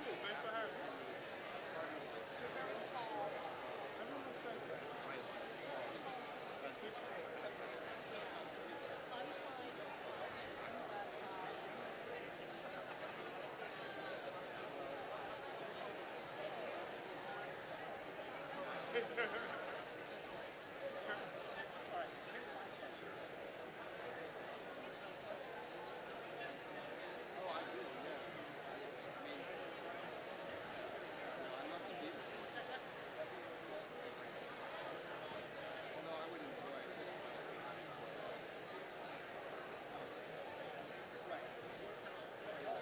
Thanks for having me. Everyone says that. Oh, I do, yeah. I mean, I love to meet with you. Although I would enjoy at this point, I think I'd enjoy it. I know.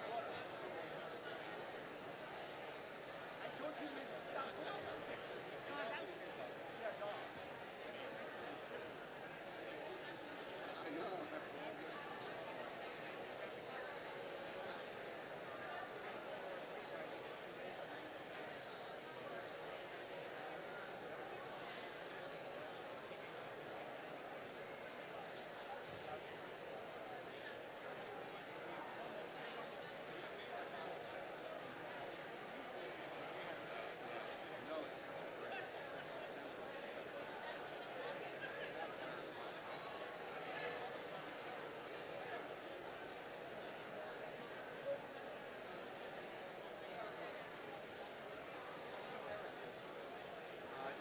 After all this. No, it's such a great template. I do.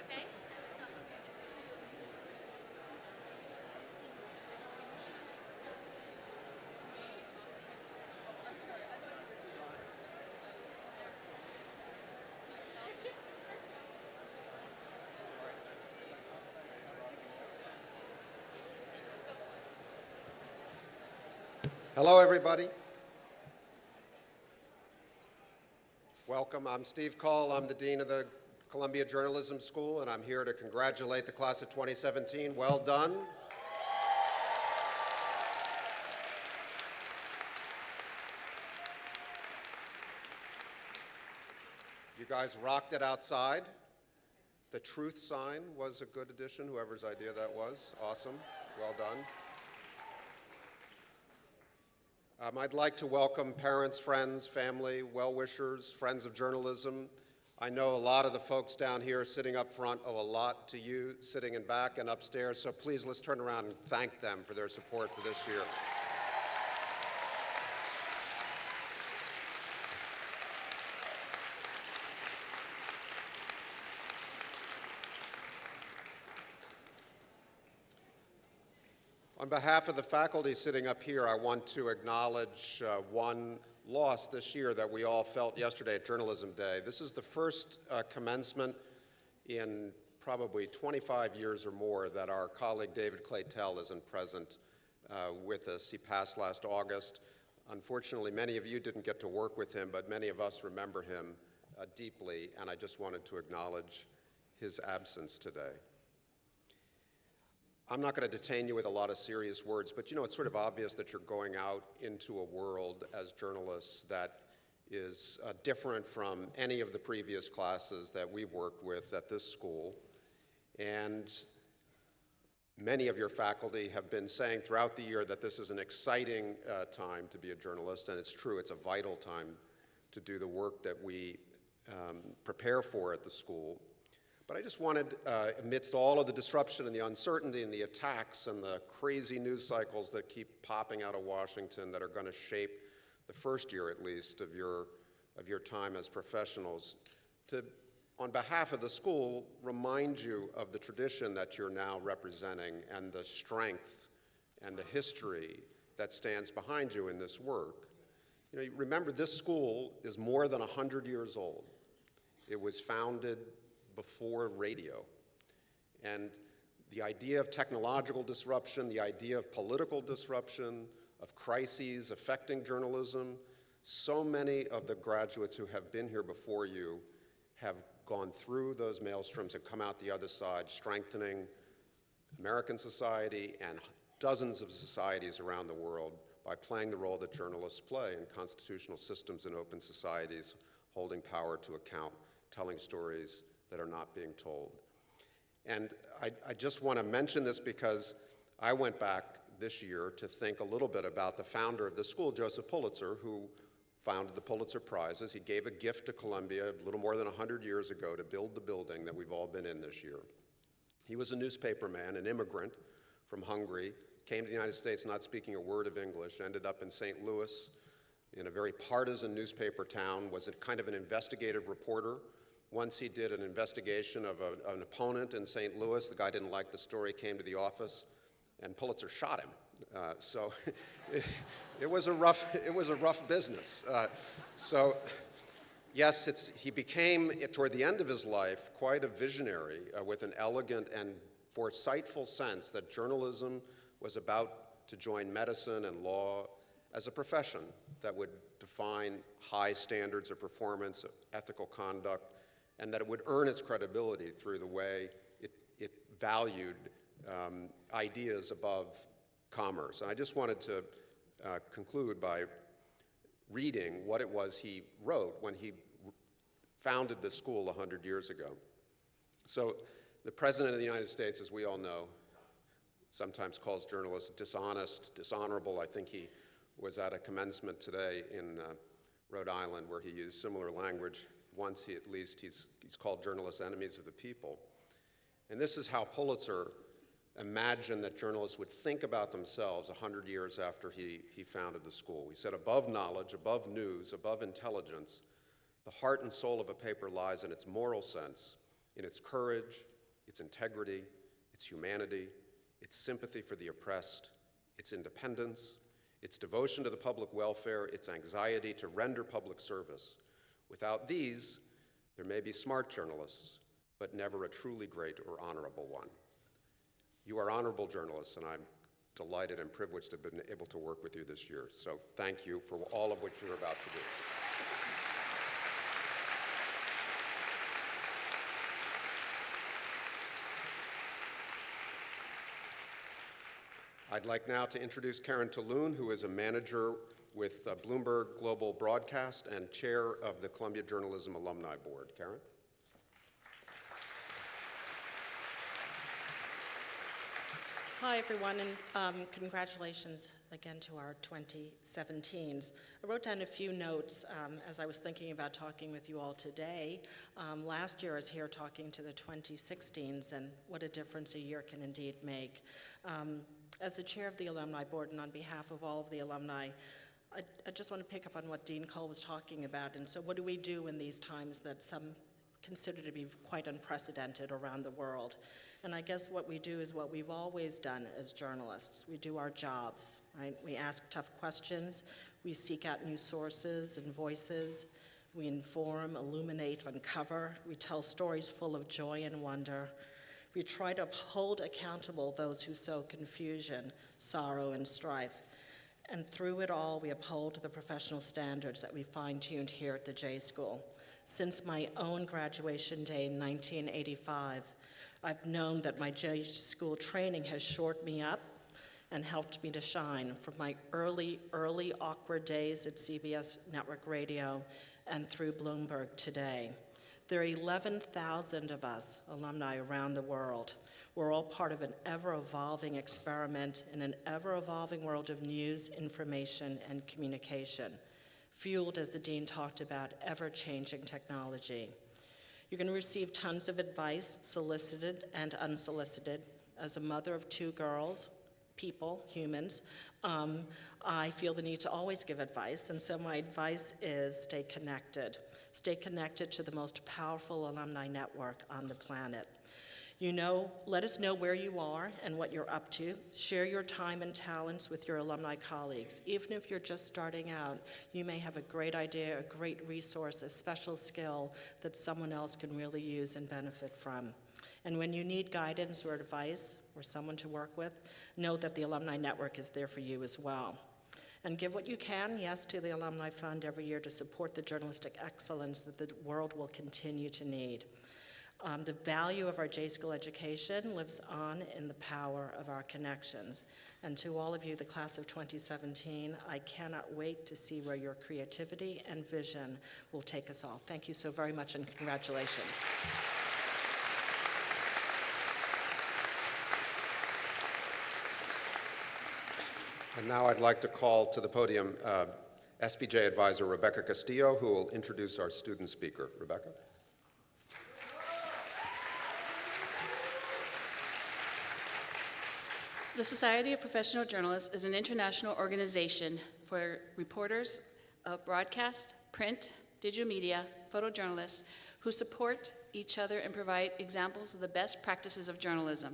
Okay. Hello, everybody. Welcome. I'm Steve Call. I'm the Dean of the Columbia Journalism School, and I'm here to congratulate the class of 2017. Well done. You guys rocked it outside. The truth sign was a good addition, whoever's idea that was. Awesome. Well done. I'd like to welcome parents, friends, family, well-wishers, friends of journalism. I know a lot of the folks down here sitting up front owe a lot to you sitting in back and upstairs, so please let's turn around and thank them for their support for this year. On behalf of the faculty sitting up here, I want to acknowledge one loss this year that we all felt yesterday at Journalism Day. This is the first commencement in probably 25 years or more that our colleague David Claytell isn't present with us. He passed last August. Unfortunately, many of you didn't get to work with him, but many of us remember him deeply, and I just wanted to acknowledge his absence today. I'm not going to detain you with a lot of serious words, but you know, it's sort of obvious that you're going out into a world as journalists that is different from any of the previous classes that we've worked with at this school. And many of your faculty have been saying throughout the year that this is an exciting time to be a journalist, and it's true, it's a vital time to do the work that we prepare for at the school. But I just wanted, amidst all of the disruption and the uncertainty and the attacks and the crazy news cycles that keep popping out of Washington that are going to shape the first year, at least, of your time as professionals, to, on behalf of the school, remind you of the tradition that you're now representing and the strength and the history that stands behind you in this work. You know, remember, this school is more than 100 years old. It was founded before radio. And the idea of technological disruption, the idea of political disruption, of crises affecting journalism. So many of the graduates who have been here before you have gone through those maelstroms and come out the other side, strengthening American society and dozens of societies around the world by playing the role that journalists play in constitutional systems and open societies, holding power to account, telling stories that are not being told. And I just want to mention this because I went back this year to think a little bit about the founder of the school, Joseph Pulitzer, who founded the Pulitzer Prizes. He gave a gift to Columbia a little more than 100 years ago to build the building that we've all been in this year. He was a newspaper man, an immigrant from Hungary, came to the United States not speaking a word of English, ended up in St. Louis in a very partisan newspaper town, was a kind of an investigative reporter. Once he did an investigation of an opponent in St. Louis. The guy didn't like the story, came to the office, and Pulitzer shot him. So it was a rough business. Yes, he became, toward the end of his life, quite a visionary with an elegant and foresightful sense that journalism was about to join medicine and law as a profession that would define high standards of performance, ethical conduct, and that it would earn its credibility through the way it valued ideas above commerce. And I just wanted to conclude by reading what it was he wrote when he founded the school 100 years ago. So the President of the United States, as we all know, sometimes calls journalists dishonest, dishonorable. I think he was at a commencement today in Rhode Island where he used similar language. Once at least he's called journalists enemies of the people. And this is how Pulitzer imagined that journalists would think about themselves 100 years after he founded the school. He said, above knowledge, above news, above intelligence, the heart and soul of a paper lies in its moral sense, in its courage, its integrity, its humanity, its sympathy for the oppressed, its independence, its devotion to the public welfare, its anxiety to render public service. Without these, there may be smart journalists, but never a truly great or honorable one. You are honorable journalists, and I'm delighted and privileged to have been able to work with you this year. So thank you for all of what you're about to do. I'd like now to introduce Karen Talloon, who is a manager with Bloomberg Global Broadcast and chair of the Columbia Journalism Alumni Board. Karen? Hi, everyone, and congratulations again to our 2017s. I wrote down a few notes as I was thinking about talking with you all today. Last year I was here talking to the 2016s, and what a difference a year can indeed make. As the chair of the Alumni Board and on behalf of all of the alumni, I just want to pick up on what Dean Cole was talking about. And so what do we do in these times that some consider to be quite unprecedented around the world? And I guess what we do is what we've always done as journalists. We do our jobs, right? We ask tough questions. We seek out new sources and voices. We inform, illuminate, uncover. We tell stories full of joy and wonder. We try to uphold accountable those who sow confusion, sorrow, and strife. And through it all, we uphold the professional standards that we fine-tuned here at the J School. Since my own graduation day in 1985, I've known that my J School training has shored me up and helped me to shine from my early awkward days at CBS Network Radio and through Bloomberg today. There are 11,000 of us, alumni around the world. We're all part of an ever-evolving experiment in an ever-evolving world of news, information, and communication, fueled, as the Dean talked about, ever-changing technology. You're going to receive tons of advice, solicited and unsolicited. As a mother of two girls, people, humans, I feel the need to always give advice, and so my advice is stay connected. Stay connected to the most powerful alumni network on the planet. Let us know where you are and what you're up to. Share your time and talents with your alumni colleagues. Even if you're just starting out, you may have a great idea, a great resource, a special skill that someone else can really use and benefit from. And when you need guidance or advice or someone to work with, know that the Alumni Network is there for you as well. And give what you can, yes, to the Alumni Fund every year to support the journalistic excellence that the world will continue to need. The value of our J-School education lives on in the power of our connections. And to all of you, the class of 2017, I cannot wait to see where your creativity and vision will take us all. Thank you so very much, and congratulations. And now I'd like to call to the podium SPJ advisor Rebecca Castillo, who will introduce our student speaker. Rebecca? The Society of Professional Journalists is an international organization for reporters of broadcast, print, digital media, photojournalists who support each other and provide examples of the best practices of journalism.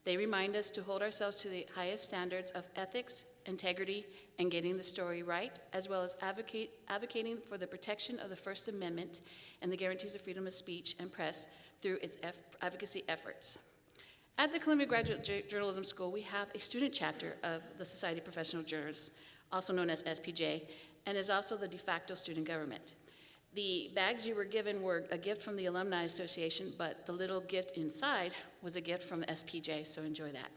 They remind us to hold ourselves to the highest standards of ethics, integrity, and getting the story right, as well as advocating for the protection of the First Amendment and the guarantees of freedom of speech and press through its advocacy efforts. At the Columbia Graduate Journalism School, we have a student chapter of the Society of Professional Journalists, also known as SPJ, and is also the de facto student government. The bags you were given were a gift from the Alumni Association, but the little gift inside was a gift from the SPJ, so enjoy that.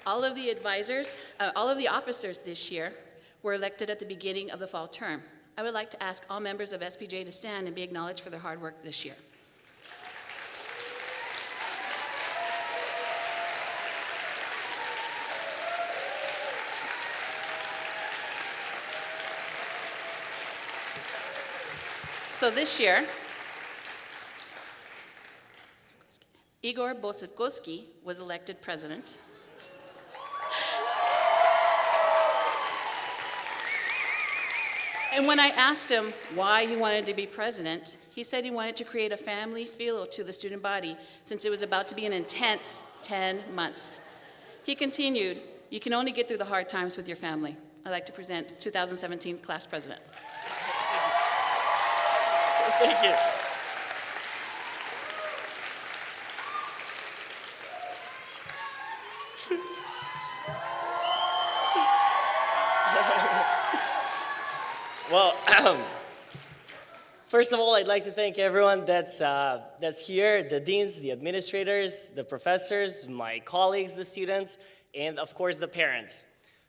All of the officers this year were elected at the beginning of the fall term. I would like to ask all members of SPJ to stand and be acknowledged for their hard work this year. So this year, Igor Bosikoski was elected president. And when I asked him why he wanted to be president, he said he wanted to create a family feel to the student body since it was about to be an intense 10 months. He continued, "You can only get through the hard times with your family." I'd like to present 2017 class president. Thank you. Well, first of all, I'd like to thank everyone that's here, the deans, the administrators, the professors, my colleagues, the students, and of course the parents.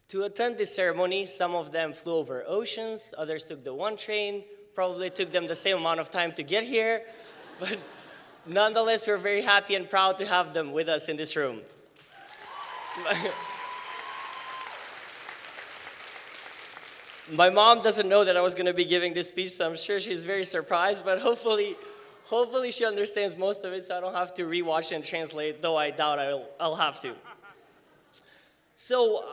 To attend this ceremony, some of them flew over oceans, others took the one train, probably took them the same amount of time to get here, but nonetheless, we're very happy and proud to have them with us in this room. My mom doesn't know that I was going to be giving this speech, so I'm sure she's very surprised, but hopefully she understands most of it, so I don't have to rewatch and translate, though I doubt I'll have to. So,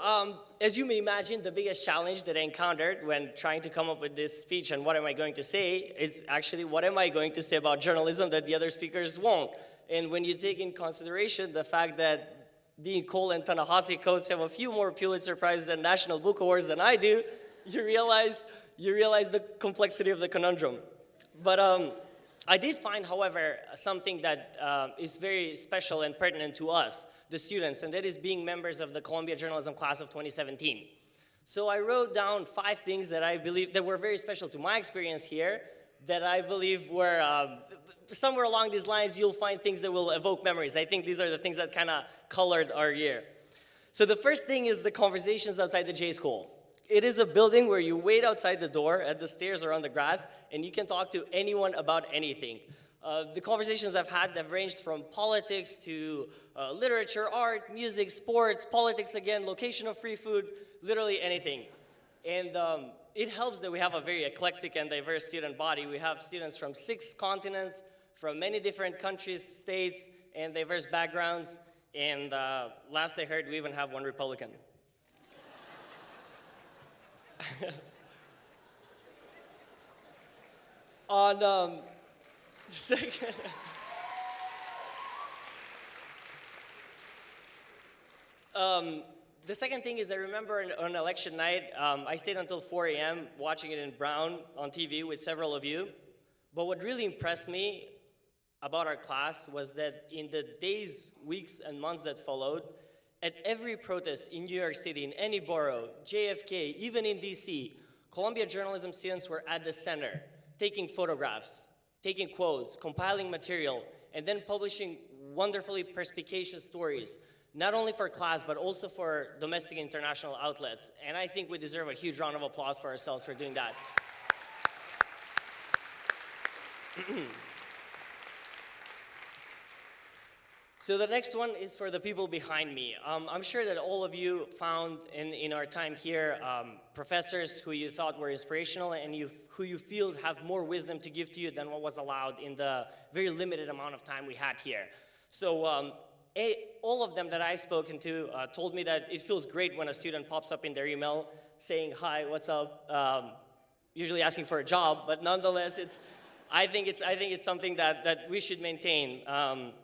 as you may imagine, the biggest challenge that I encountered when trying to come up with this speech and what am I going to say is actually what am I going to say about journalism that the other speakers won't. And when you take in consideration the fact that Dean Cole and Ta-Nehisi Coates have a few more Pulitzer Prizes and National Book Awards than I do, you realize the complexity of the conundrum. But I did find, however, something that is very special and pertinent to us, the students, and that is being members of the Columbia Journalism class of 2017. So I wrote down 5 things that I believe that were very special to my experience here, that I believe were, somewhere along these lines, you'll find things that will evoke memories. I think these are the things that kind of colored our year. So the first thing is the conversations outside the J School. It is a building where you wait outside the door, at the stairs or on the grass, and you can talk to anyone about anything. The conversations I've had have ranged from politics to literature, art, music, sports, politics again, location of free food, literally anything. And it helps that we have a very eclectic and diverse student body. We have students from 6 continents, from many different countries, states, and diverse backgrounds. And last I heard, we even have 1 Republican. On the second thing is I remember on election night, I stayed until 4 a.m. watching it in brown on TV with several of you. But what really impressed me, about our class was that in the days, weeks, and months that followed, at every protest in New York City, in any borough, JFK, even in DC, Columbia journalism students were at the center, taking photographs, taking quotes, compiling material, and then publishing wonderfully perspicacious stories, not only for class, but also for domestic and international outlets. And I think we deserve a huge round of applause for ourselves for doing that. So the next one is for the people behind me. I'm sure that all of you found in our time here professors who you thought were inspirational and who you feel have more wisdom to give to you than what was allowed in the very limited amount of time we had here. So all of them that I've spoken to told me that it feels great when a student pops up in their email saying, "Hi, what's up?" Usually asking for a job, but nonetheless, I think it's something that we should maintain.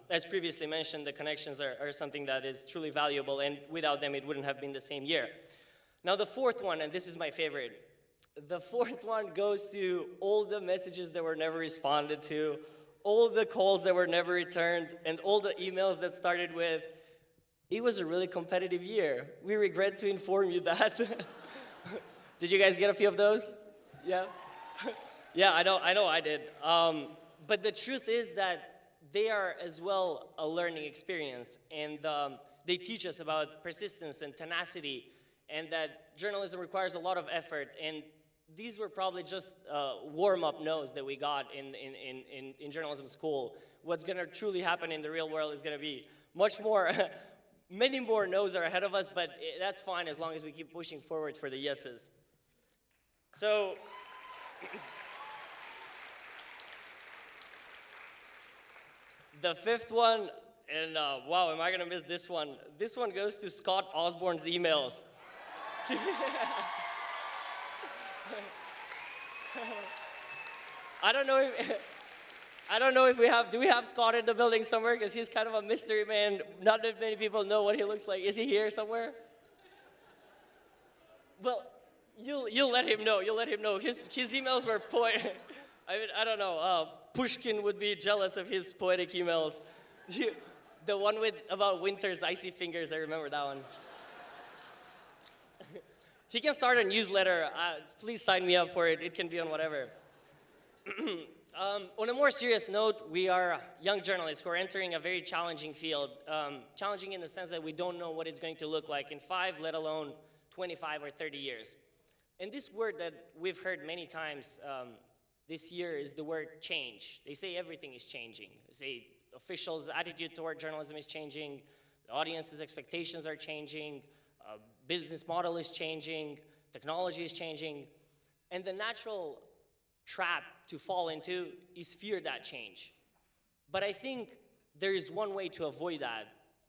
As previously mentioned, the connections are something that is truly valuable, and without them, it wouldn't have been the same year. Now, the fourth one, and this is my favorite, the fourth one goes to all the messages that were never responded to, all the calls that were never returned, and all the emails that started with, "It was a really competitive year. We regret to inform you that." Did you guys get a few of those? Yeah? Yeah, I know I did. But the truth is that they are as well a learning experience, and they teach us about persistence and tenacity, and that journalism requires a lot of effort. And these were probably just warm-up no's that we got in journalism school. What's going to truly happen in the real world is going to be much more, many more no's are ahead of us, but that's fine as long as we keep pushing forward for the yeses. So, the fifth one, and wow, am I going to miss this one? This one goes to Scott Osborne's emails. I don't know if do we have Scott in the building somewhere? Because he's kind of a mystery man. Not that many people know what he looks like. Is he here somewhere? Well, you'll let him know. You'll let him know. His emails were poetic. I mean, I don't know. Pushkin would be jealous of his poetic emails. The one about Winter's icy fingers, I remember that one. He can start a newsletter. Please sign me up for it. It can be on whatever. On a more serious note, we are young journalists who are entering a very challenging field. Challenging in the sense that we don't know what it's going to look like in 5, let alone 25 or 30 years. And this word that we've heard many times this year is the word change. They say everything is changing. They say officials' attitude toward journalism is changing, the audience's expectations are changing, business model is changing, technology is changing, and the natural trap to fall into is fear that change. But I think there is one way to avoid that,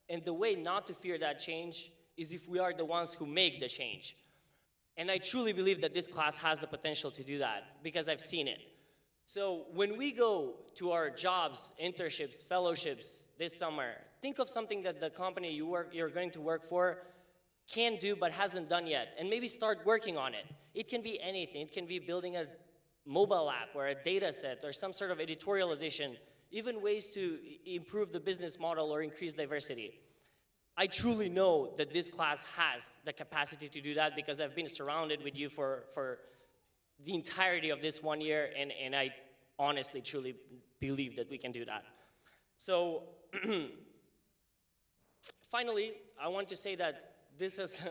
and the way not to fear that change is if we are the ones who make the change. And I truly believe that this class has the potential to do that, because I've seen it. So when we go to our jobs, internships, fellowships this summer, think of something that the company you're going to work for can do but hasn't done yet, and maybe start working on it. It can be anything. It can be building a mobile app or a data set or some sort of editorial edition, even ways to improve the business model or increase diversity. I truly know that this class has the capacity to do that, because I've been surrounded with you for the entirety of this 1 year, and I honestly, truly believe that we can do that. So, finally, I want to say that this has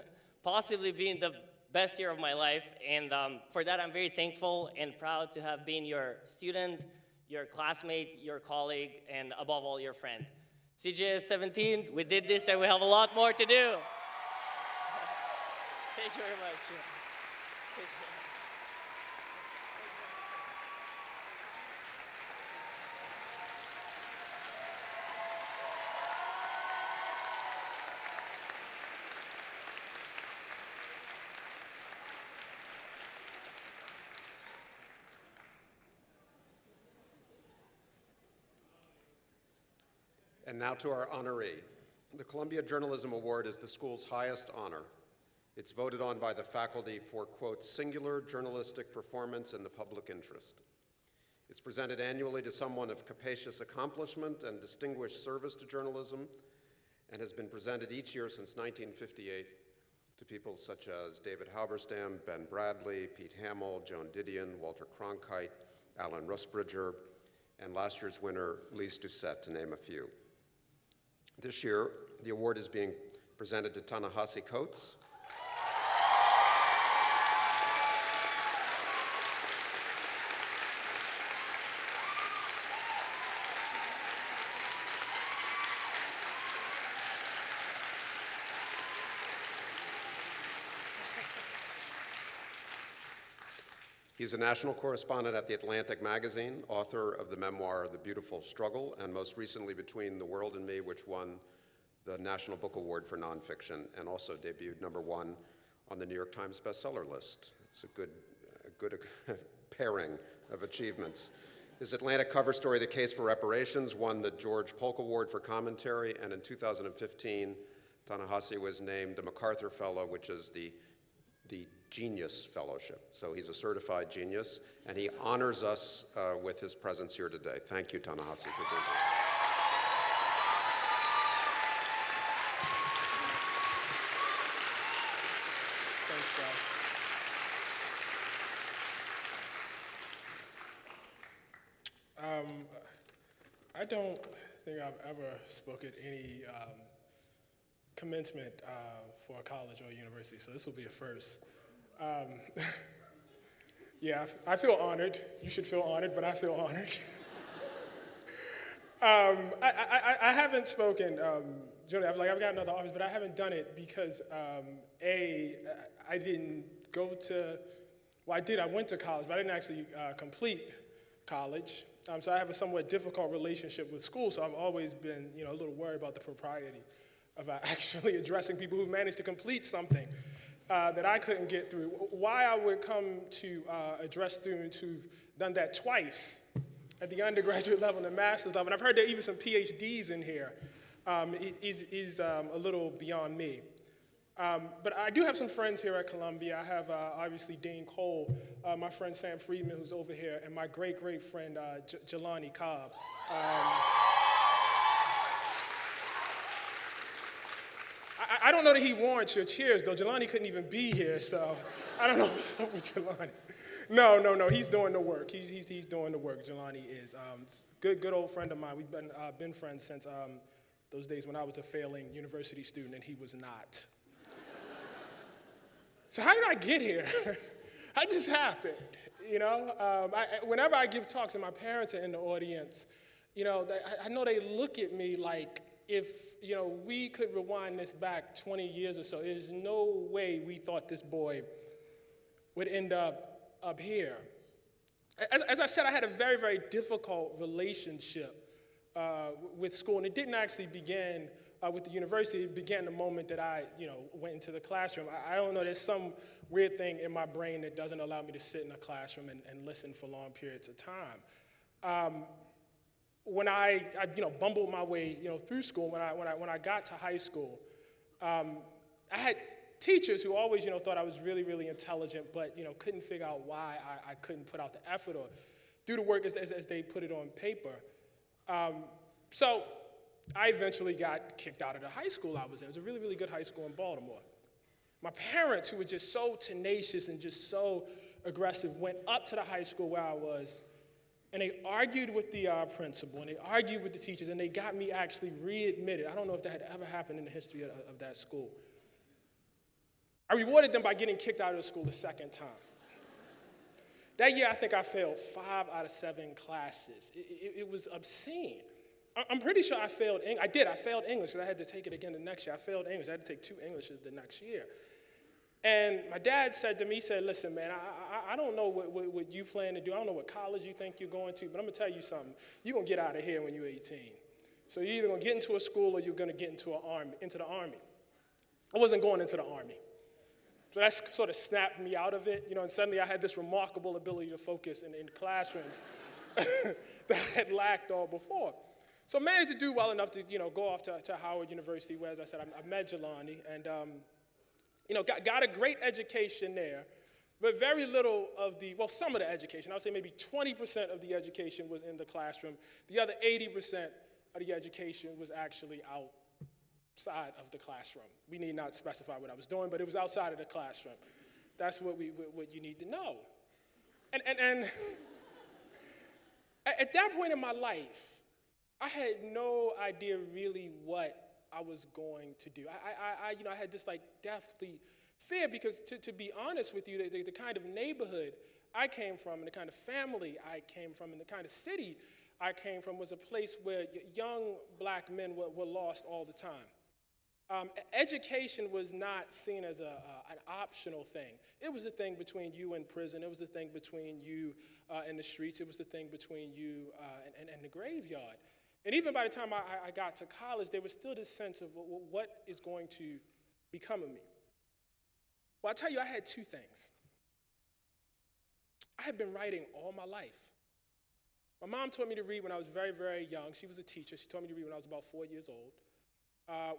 possibly been the best year of my life, and for that I'm very thankful and proud to have been your student, your classmate, your colleague, and above all, your friend. CJS 17, we did this and we have a lot more to do. Thank you very much. Thank you. And now to our honoree. The Columbia Journalism Award is the school's highest honor. It's voted on by the faculty for, quote, singular journalistic performance in the public interest. It's presented annually to someone of capacious accomplishment and distinguished service to journalism, and has been presented each year since 1958 to people such as David Halberstam, Ben Bradley, Pete Hamill, Joan Didion, Walter Cronkite, Alan Rusbridger, and last year's winner, Lise Doucette, to name a few. This year, the award is being presented to Ta-Nehisi Coates. He's a national correspondent at The Atlantic magazine, author of the memoir The Beautiful Struggle, and most recently Between the World and Me, which won the National Book Award for Nonfiction and also debuted #1 on the New York Times bestseller list. It's a good pairing of achievements. His Atlantic cover story, The Case for Reparations, won the George Polk Award for commentary, and in 2015, Ta-Nehisi was named the MacArthur Fellow, which is the Genius Fellowship. So he's a certified genius, and he honors us with his presence here today. Thank you, Ta-Nehisi, for being here. Thanks, guys. I don't think I've ever spoken at any commencement for a college or a university, so this will be a first. Yeah, I feel honored. You should feel honored, but I feel honored. I haven't spoken, Julie, I've gotten other offers, but I haven't done it because, I didn't go to, well, I went to college, but I didn't actually complete college. So I have a somewhat difficult relationship with school, so I've always been, a little worried about the propriety of actually addressing people who've managed to complete something that I couldn't get through. Why I would come to address students who've done that twice at the undergraduate level and the master's level, and I've heard there are even some PhDs in here, is a little beyond me. But I do have some friends here at Columbia. I have obviously Dean Cole, my friend Sam Friedman, who's over here, and my great friend Jelani Cobb. I don't know that he warrants your cheers, though. Jelani couldn't even be here, so I don't know what's up with Jelani. No, he's doing the work. He's doing the work, Jelani is. Good old friend of mine. We've been friends since those days when I was a failing university student and he was not. So how did I get here? How did this happen? Whenever I give talks and my parents are in the audience, I know they look at me like, if we could rewind this back 20 years or so, there's no way we thought this boy would end up here. As I said, I had a very, very difficult relationship with school, and it didn't actually begin with the university. It began the moment that I went into the classroom. I don't know, there's some weird thing in my brain that doesn't allow me to sit in a classroom and listen for long periods of time. When I bumbled my way, through school, when I got to high school, I had teachers who always, thought I was really, really intelligent, but, couldn't figure out why I couldn't put out the effort or do the work as they put it on paper. So I eventually got kicked out of the high school I was in. It was a really, really good high school in Baltimore. My parents, who were just so tenacious and just so aggressive, went up to the high school where I was, and they argued with the principal, and they argued with the teachers, and they got me actually readmitted. I don't know if that had ever happened in the history of that school. I rewarded them by getting kicked out of the school the second time. That year, I think I failed 5 out of 7 classes. It was obscene. I'm pretty sure I failed English. I failed English because I had to take it again the next year. I failed English. I had to take 2 Englishes the next year. And my dad said to me, he said, listen, man, I don't know what you plan to do. I don't know what college you think you're going to, but I'm going to tell you something. You're going to get out of here when you're 18. So you're either going to get into a school or you're going to get into the Army. I wasn't going into the Army. So that sort of snapped me out of it, and suddenly I had this remarkable ability to focus in classrooms that I had lacked all before. So I managed to do well enough to, go off to Howard University, where, as I said, I met Jelani, and got a great education there, But very little of some of the education, I would say maybe 20% of the education was in the classroom. The other 80% of the education was actually outside of the classroom. We need not specify what I was doing, but it was outside of the classroom. That's what you need to know. And at that point in my life, I had no idea really what I was going to do. I had this like deathly fear because to be honest with you, the kind of neighborhood I came from and the kind of family I came from and the kind of city I came from was a place where young black men were lost all the time. Education was not seen as an optional thing. It was a thing between you and prison. It was a thing between you and the streets. It was the thing between you and the graveyard. And even by the time I got to college, there was still this sense of what is going to become of me. Well, I'll tell you, I had two things. I had been writing all my life. My mom taught me to read when I was very, very young. She was a teacher. She taught me to read when I was about 4 years old.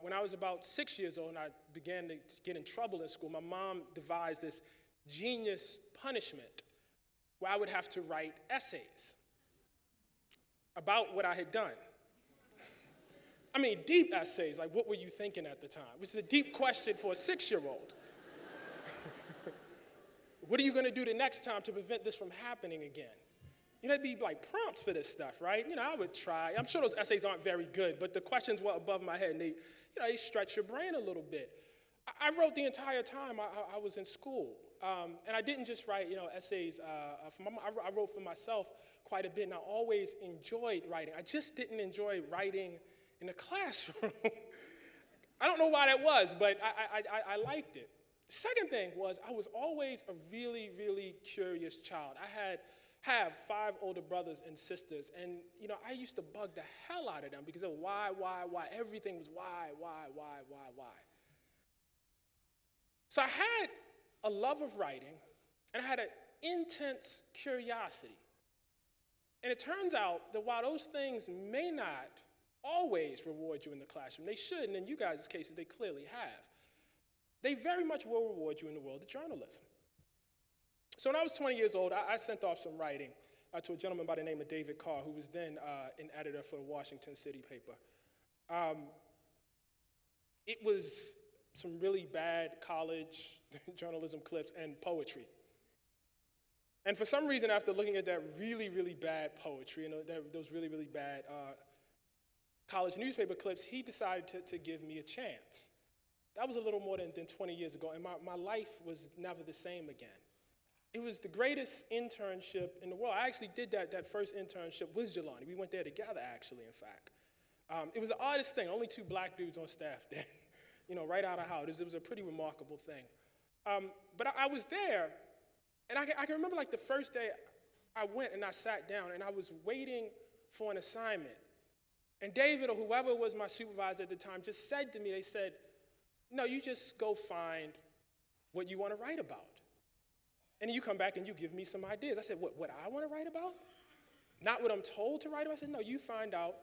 When I was about 6 years old and I began to get in trouble in school, my mom devised this genius punishment where I would have to write essays about what I had done. I mean, deep essays, like what were you thinking at the time? Which is a deep question for a 6-year-old. What are you going to do the next time to prevent this from happening again? You know, there'd be like prompts for this stuff, right? You know, I would try. I'm sure those essays aren't very good, but the questions were above my head, and they stretch your brain a little bit. I wrote the entire time I was in school, and I didn't just write, essays. I wrote for myself quite a bit, and I always enjoyed writing. I just didn't enjoy writing in the classroom. I don't know why that was, but I liked it. Second thing was I was always a really, really curious child. I have 5 older brothers and sisters, and I used to bug the hell out of them because of why. Everything was why. So I had a love of writing, and I had an intense curiosity. And it turns out that while those things may not always reward you in the classroom, they should, and in you guys' cases, they clearly have. They very much will reward you in the world of journalism. So when I was 20 years old, I sent off some writing to a gentleman by the name of David Carr, who was then an editor for the Washington City paper. It was some really bad college journalism clips and poetry. And for some reason, after looking at that really, really bad poetry and those really, really bad college newspaper clips, he decided to give me a chance. That was a little more than 20 years ago, and my life was never the same again. It was the greatest internship in the world. I actually did that first internship with Jelani. We went there together, actually, in fact. It was the oddest thing. Only 2 black dudes on staff then, right out of house. It was a pretty remarkable thing. But I was there, and I can remember like the first day I went and I sat down, and I was waiting for an assignment. And David, or whoever was my supervisor at the time, just said to me, they said, "No, you just go find what you want to write about. And then you come back and you give me some ideas." I said, what I want to write about? Not what I'm told to write about? I said, no, you find out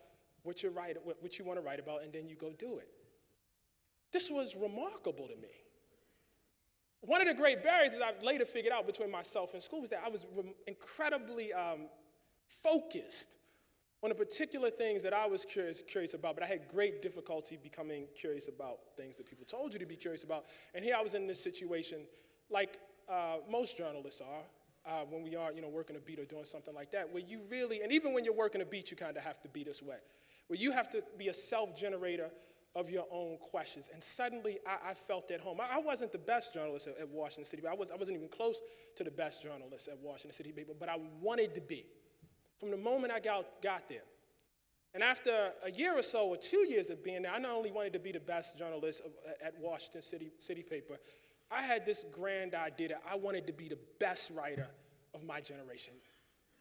what you want to write about, and then you go do it. This was remarkable to me. One of the great barriers that I later figured out between myself and school was that I was incredibly focused on the particular things that I was curious about, but I had great difficulty becoming curious about things that people told you to be curious about. And here I was in this situation, like most journalists are, when we are, working a beat or doing something like that, where you really, and even when you're working a beat, you kind of have to be this way, where you have to be a self-generator of your own questions. And suddenly, I felt at home. I wasn't the best journalist at Washington City, but I wasn't even close to the best journalist at Washington City, but I wanted to be. From the moment I got there. And after a year or so, or 2 years of being there, I not only wanted to be the best journalist at Washington City paper, I had this grand idea that I wanted to be the best writer of my generation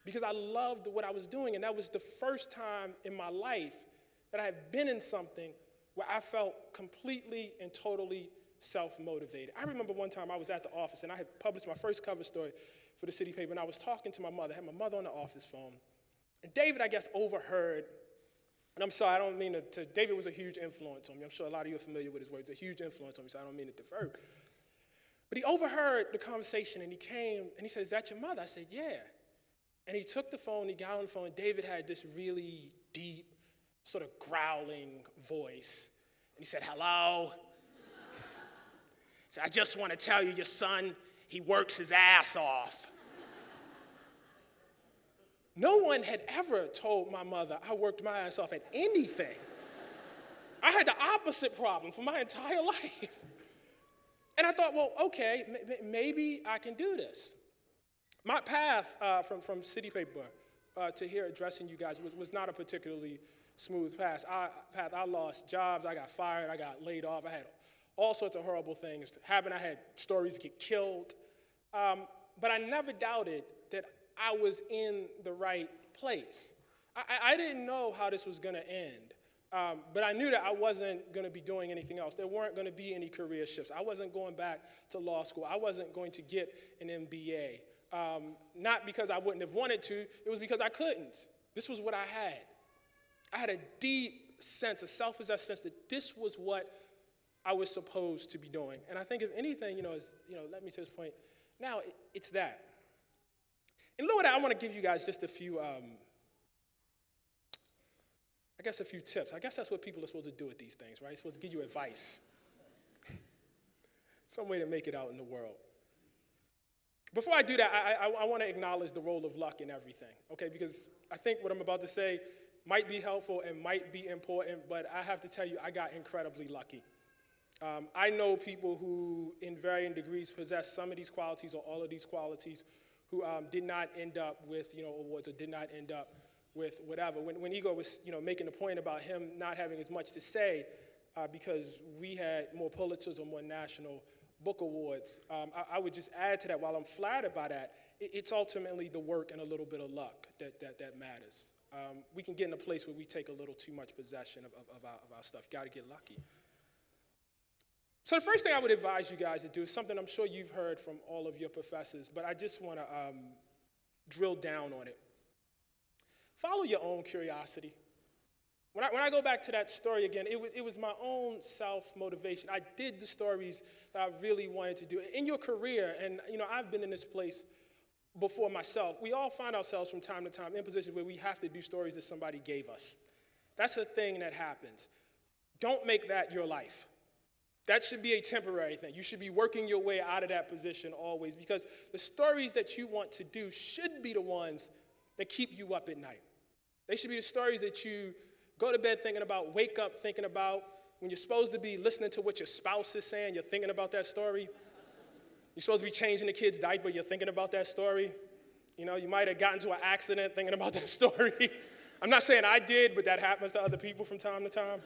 because I loved what I was doing, and that was the first time in my life that I had been in something where I felt completely and totally self-motivated. I remember one time I was at the office, and I had published my first cover story for the city paper, and I was talking to my mother. I had my mother on the office phone, and David, I guess, overheard, and I'm sorry, I don't mean to David was a huge influence on me. I'm sure a lot of you are familiar with his words, a huge influence on me, so I don't mean to defer. But he overheard the conversation, and he came, and he said, "Is that your mother?" I said, "Yeah." And he took the phone, he got on the phone, and David had this really deep, sort of growling voice. And he said, "Hello?" He said, "I just want to tell you, your son, he works his ass off." No one had ever told my mother I worked my ass off at anything. I had the opposite problem for my entire life. And I thought, well, okay, maybe I can do this. My path from City Paper to here addressing you guys was not a particularly smooth path. I lost jobs, I got fired, I got laid off, I had all sorts of horrible things happen. I had stories get killed. But I never doubted that I was in the right place. I didn't know how this was going to end. But I knew that I wasn't going to be doing anything else. There weren't going to be any career shifts. I wasn't going back to law school. I wasn't going to get an MBA. Not because I wouldn't have wanted to, it was because I couldn't. This was what I had. I had a deep sense, a self-possessed sense that this was what I was supposed to be doing. And I think if anything, led me to this point, now it's that. And Lord, I want to give you guys just a few, a few tips. I guess that's what people are supposed to do with these things, right? They're supposed to give you advice. Some way to make it out in the world. Before I do that, I want to acknowledge the role of luck in everything, okay? Because I think what I'm about to say might be helpful and might be important, but I have to tell you, I got incredibly lucky. I know people who, in varying degrees, possess some of these qualities or all of these qualities who did not end up with, awards or did not end up with whatever. When Igor was, making a point about him not having as much to say because we had more Pulitzers or more national book awards, I would just add to that, while I'm flattered by that, it's ultimately the work and a little bit of luck that matters. We can get in a place where we take a little too much possession of our stuff. Got to get lucky. So the first thing I would advise you guys to do is something I'm sure you've heard from all of your professors, but I just want to drill down on it. Follow your own curiosity. When I go back to that story again, it was my own self-motivation. I did the stories that I really wanted to do. In your career, and I've been in this place before myself, we all find ourselves from time to time in positions where we have to do stories that somebody gave us. That's a thing that happens. Don't make that your life. That should be a temporary thing. You should be working your way out of that position always, because the stories that you want to do should be the ones that keep you up at night. They should be the stories that you go to bed thinking about, wake up thinking about. When you're supposed to be listening to what your spouse is saying, you're thinking about that story. You're supposed to be changing the kid's diaper, you're thinking about that story. You might have gotten into an accident thinking about that story. I'm not saying I did, but that happens to other people from time to time.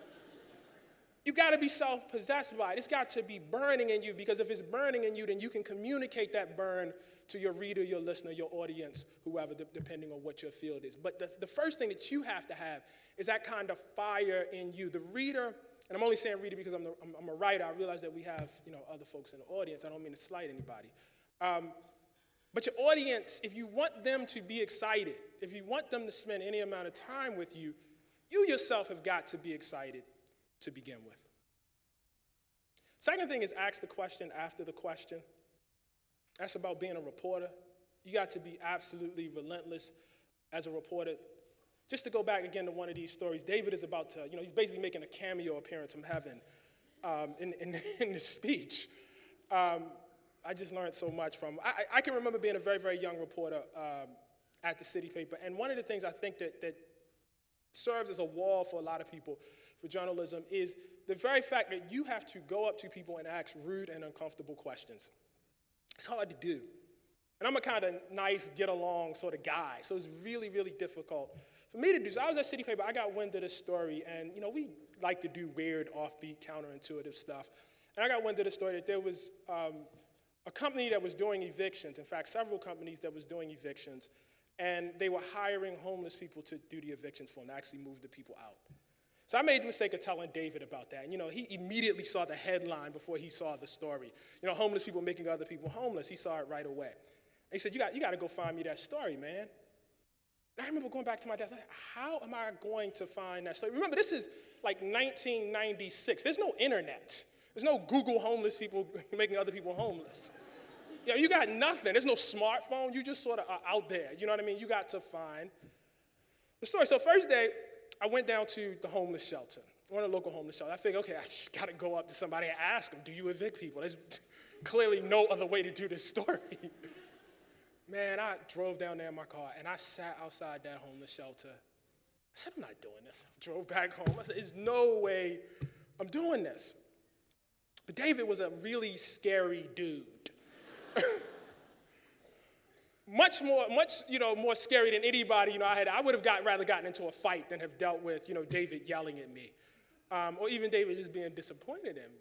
You got to be self-possessed by it. It's got to be burning in you, because if it's burning in you, then you can communicate that burn to your reader, your listener, your audience, whoever, depending on what your field is. But the first thing that you have to have is that kind of fire in you. The reader, and I'm only saying reader because I'm a writer. I realize that we have other folks in the audience. I don't mean to slight anybody. But your audience, if you want them to be excited, if you want them to spend any amount of time with you, you yourself have got to be excited to begin with. Second thing is ask the question after the question. That's about being a reporter. You got to be absolutely relentless as a reporter. Just to go back again to one of these stories, David is about to, he's basically making a cameo appearance from heaven in this speech. I just learned so much from him. I can remember being a very, very young reporter at the City Paper, and one of the things I think that serves as a wall for a lot of people for journalism is the very fact that you have to go up to people and ask rude and uncomfortable questions. It's hard to do. And I'm a kind of nice, get-along sort of guy, so it's really, really difficult for me to do. So I was at City Paper, I got wind of this story, and we like to do weird, offbeat, counterintuitive stuff. And I got wind of the story that there was a company that was doing evictions, in fact, several companies that was doing evictions, and they were hiring homeless people to do the evictions for them, to actually move the people out. So I made the mistake of telling David about that. And, he immediately saw the headline before he saw the story. Homeless people making other people homeless. He saw it right away. And he said, you got to go find me that story, man. And I remember going back to my desk, like, how am I going to find that story? Remember, this is like 1996. There's no internet. There's no Google homeless people making other people homeless. You know, you got nothing. There's no smartphone. You just sort of are out there. You know what I mean? You got to find the story. So first day, I went down to the homeless shelter, one of the local homeless shelters. I figured, okay, I just got to go up to somebody and ask them, do you evict people? There's clearly no other way to do this story. Man, I drove down there in my car, and I sat outside that homeless shelter. I said, I'm not doing this. I drove back home. I said, there's no way I'm doing this. But David was a really scary dude. much more scary than anybody, I would have rather gotten into a fight than have dealt with, David yelling at me. Or even David just being disappointed in me.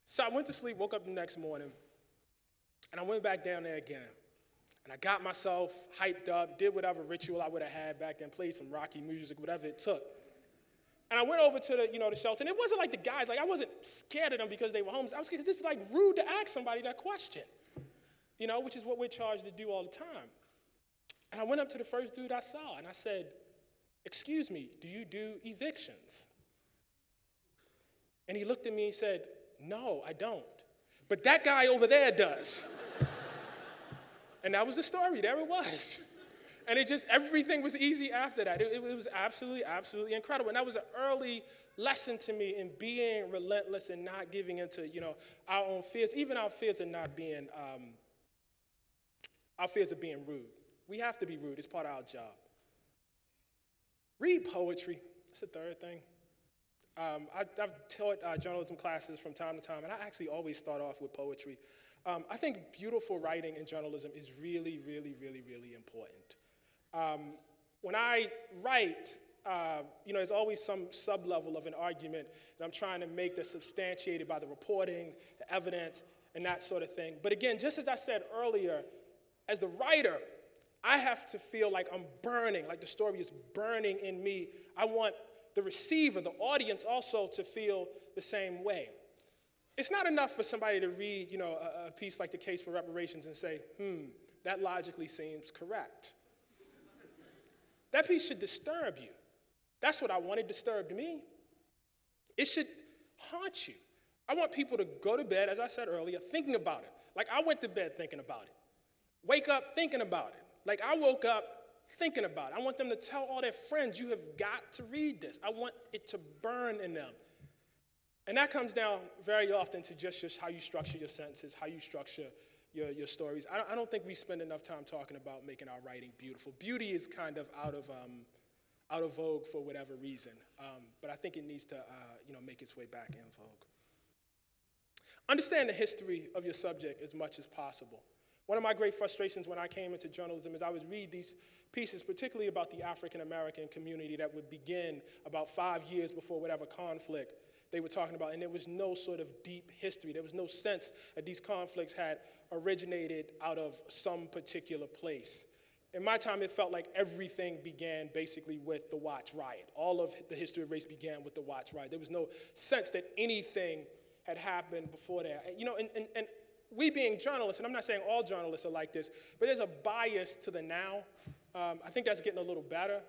So I went to sleep, woke up the next morning, and I went back down there again. And I got myself hyped up, did whatever ritual I would have had back then, played some Rocky music, whatever it took. And I went over to the shelter, and it wasn't like the guys, I wasn't scared of them because they were homeless. I was scared because this is rude to ask somebody that question, which is what we're charged to do all the time. And I went up to the first dude I saw, and I said, excuse me, do you do evictions? And he looked at me and said, no, I don't. But that guy over there does. And that was the story. There it was. And everything was easy after that. It was absolutely, absolutely incredible. And that was an early lesson to me in being relentless and not giving into, our own fears, even our fears of not being, our fears of being rude. We have to be rude. It's part of our job. Read poetry. That's the third thing. I've taught journalism classes from time to time, and I actually always start off with poetry. I think beautiful writing in journalism is really, really, really, really important. When I write, there's always some sub-level of an argument that I'm trying to make that's substantiated by the reporting, the evidence, and that sort of thing. But again, just as I said earlier, as the writer, I have to feel like I'm burning, like the story is burning in me. I want the receiver, the audience also to feel the same way. It's not enough for somebody to read, a piece like The Case for Reparations and say, that logically seems correct. That piece should disturb you. That's what I want. It disturbed me. It should haunt you. I want people to go to bed, as I said earlier, thinking about it. Like I went to bed thinking about it. Wake up thinking about it. Like I woke up thinking about it. I want them to tell all their friends, you have got to read this. I want it to burn in them. And that comes down very often to just how you structure your sentences, how you structure your stories. I don't think we spend enough time talking about making our writing beautiful. Beauty is kind of out of vogue for whatever reason, but I think it needs to make its way back in vogue. Understand the history of your subject as much as possible. One of my great frustrations when I came into journalism is I would read these pieces, particularly about the African American community that would begin about 5 years before whatever conflict they were talking about, and there was no sort of deep history. There was no sense that these conflicts had originated out of some particular place. In my time, it felt like everything began basically with the Watts riot. All of the history of race began with the Watts riot. There was no sense that anything had happened before that. And we being journalists, and I'm not saying all journalists are like this, but there's a bias to the now. I think that's getting a little better,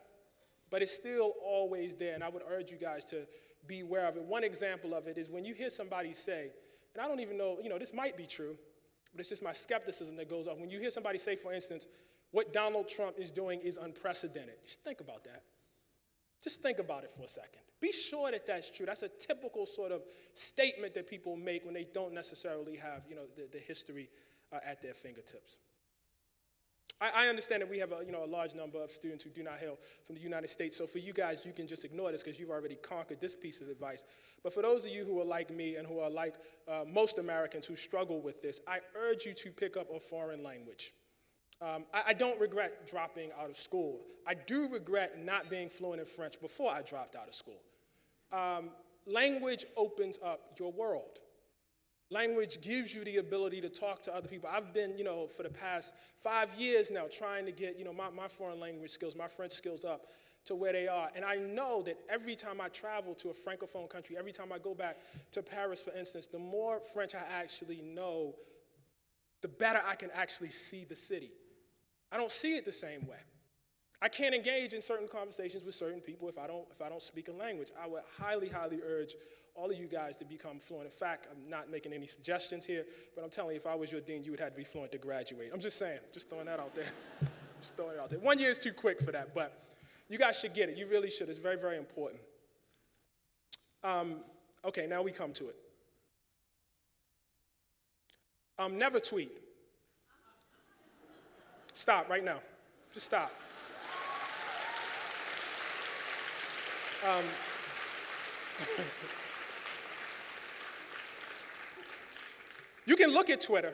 but it's still always there, and I would urge you guys to be aware of it. One example of it is when you hear somebody say, and I don't even know, this might be true, but it's just my skepticism that goes off. When you hear somebody say, for instance, what Donald Trump is doing is unprecedented, just think about that. Just think about it for a second. Be sure that that's true. That's a typical sort of statement that people make when they don't necessarily have, the history at their fingertips. I understand that we have a large number of students who do not hail from the United States, so for you guys, you can just ignore this because you've already conquered this piece of advice. But for those of you who are like me and who are like most Americans who struggle with this, I urge you to pick up a foreign language. I don't regret dropping out of school. I do regret not being fluent in French before I dropped out of school. Language opens up your world. Language gives you the ability to talk to other people. I've been, for the past 5 years now trying to get, my foreign language skills, my French skills up to where they are. And I know that every time I travel to a Francophone country, every time I go back to Paris, for instance, the more French I actually know, the better I can actually see the city. I don't see it the same way. I can't engage in certain conversations with certain people if I don't speak a language. I would highly, highly urge all of you guys to become fluent. In fact, I'm not making any suggestions here, but I'm telling you, if I was your dean, you would have to be fluent to graduate. I'm just saying, just throwing that out there. Just throwing it out there. 1 year is too quick for that, but you guys should get it. You really should. It's very, very important. Okay, now we come to it. Never tweet. Stop right now. Just stop. You can look at Twitter.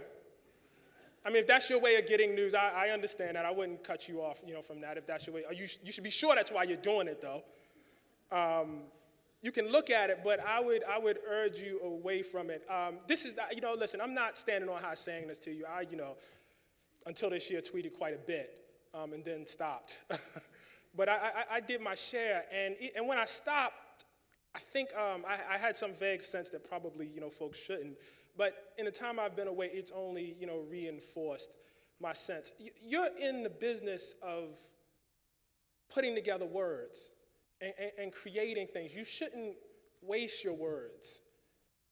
I mean, if that's your way of getting news, I understand that. I wouldn't cut you off, from that if that's your way. You should be sure that's why you're doing it, though. You can look at it, but I would urge you away from it. This is, listen, I'm not standing on high saying this to you. Until this year, tweeted quite a bit and then stopped. But I did my share, and when I stopped, I think I had some vague sense that probably, folks shouldn't. But in the time I've been away, it's only, reinforced my sense. You're in the business of putting together words and creating things. You shouldn't waste your words.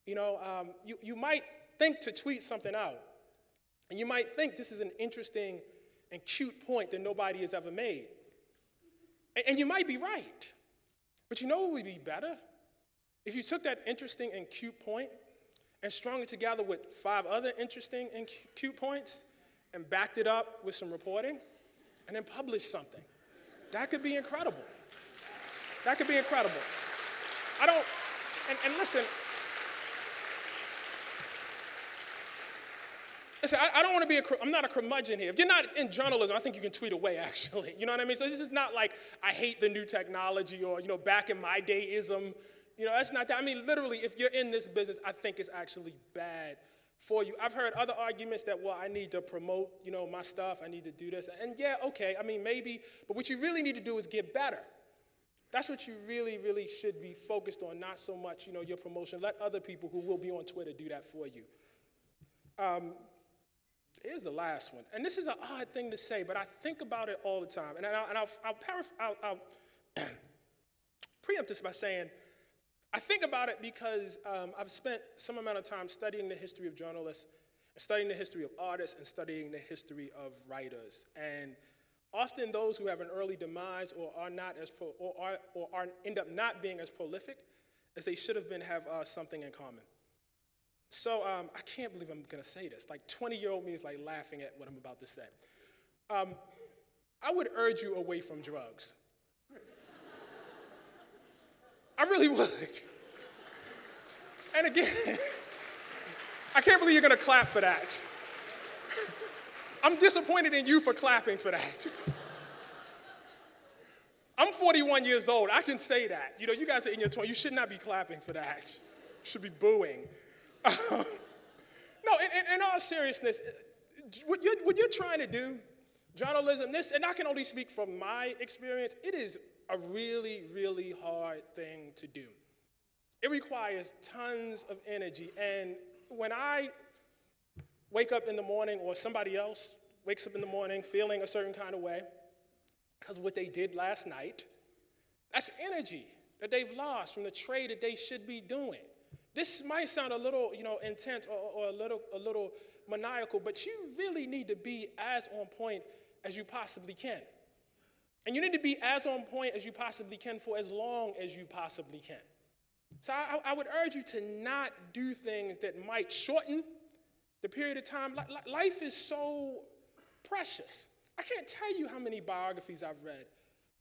You might think to tweet something out, and you might think this is an interesting and cute point that nobody has ever made. And you might be right. But you know what would be better? If you took that interesting and cute point and strung it together with 5 other interesting and cute points and backed it up with some reporting and then published something. That could be incredible. That could be incredible. Listen, I don't want to be I'm not a curmudgeon here. If you're not in journalism, I think you can tweet away, actually. You know what I mean? So this is not like I hate the new technology or, back in my day-ism. That's not that. I mean, literally, if you're in this business, I think it's actually bad for you. I've heard other arguments that, well, I need to promote, my stuff. I need to do this. And yeah, okay, I mean, maybe. But what you really need to do is get better. That's what you really, really should be focused on, not so much, your promotion. Let other people who will be on Twitter do that for you. Here's the last one. And this is an odd thing to say, but I think about it all the time. And I'll preempt this by saying, I think about it because I've spent some amount of time studying the history of journalists, studying the history of artists, and studying the history of writers. And often those who have an early demise or are not as end up not being as prolific as they should have been have something in common. So I can't believe I'm going to say this. Like 20-year-old me is like laughing at what I'm about to say. I would urge you away from drugs. I really would. And again, I can't believe you're going to clap for that. I'm disappointed in you for clapping for that. I'm 41 years old. I can say that. You guys are in your 20s. You should not be clapping for that. You should be booing. No, in all seriousness, what you're trying to do, journalism, and I can only speak from my experience, it is a really, really hard thing to do. It requires tons of energy. And when I wake up in the morning or somebody else wakes up in the morning feeling a certain kind of way because of what they did last night, that's energy that they've lost from the trade that they should be doing. This might sound a little, intense or a little maniacal, but you really need to be as on point as you possibly can. And you need to be as on point as you possibly can for as long as you possibly can. So I would urge you to not do things that might shorten the period of time. Life is so precious. I can't tell you how many biographies I've read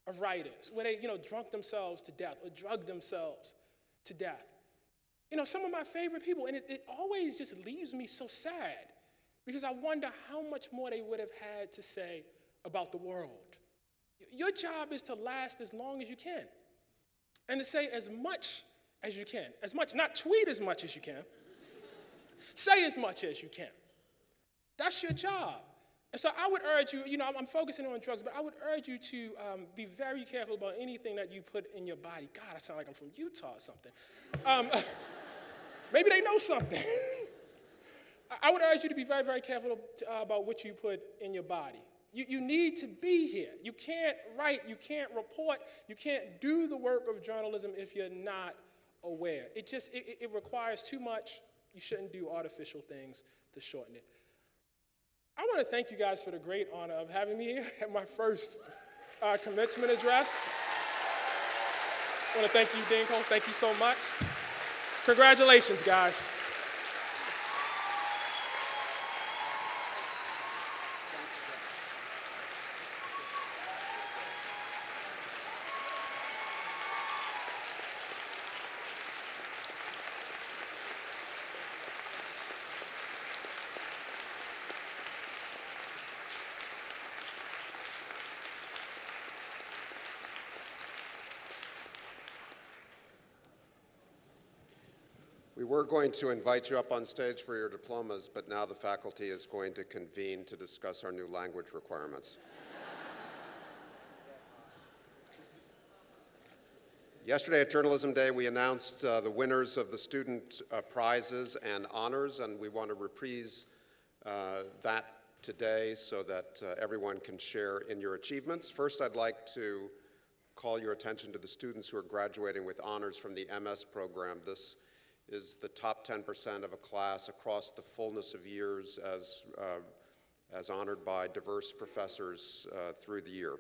of writers where they, drunk themselves to death or drugged themselves to death. Some of my favorite people, and it always just leaves me so sad because I wonder how much more they would have had to say about the world. Your job is to last as long as you can and to say as much as you can. As much, not tweet as much as you can. Say as much as you can. That's your job. And so I would urge you, I'm focusing on drugs, but I would urge you to be very careful about anything that you put in your body. God, I sound like I'm from Utah or something. Maybe they know something. I would urge you to be very, very careful about what you put in your body. You need to be here. You can't write, you can't report, you can't do the work of journalism if you're not aware. It requires too much. You shouldn't do artificial things to shorten it. I want to thank you guys for the great honor of having me here at my first commencement address. I want to thank you, Dean Cole. Thank you so much. Congratulations, guys. We were going to invite you up on stage for your diplomas, but now the faculty is going to convene to discuss our new language requirements. Yesterday at Journalism Day, we announced the winners of the student prizes and honors, and we want to reprise that today so that everyone can share in your achievements. First, I'd like to call your attention to the students who are graduating with honors from the MS program. This is the top 10% of a class across the fullness of years as honored by diverse professors through the year.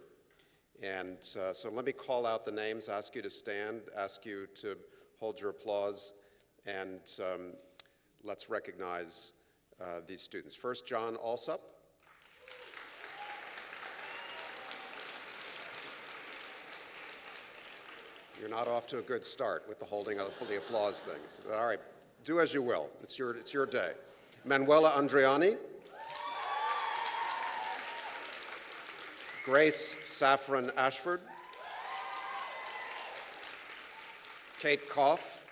And so let me call out the names, ask you to stand, ask you to hold your applause, and let's recognize these students. First, John Alsup. You're not off to a good start with the holding of the applause things. All right, do as you will. It's your day. Manuela Andriani. Grace Saffron Ashford. Kate Koff.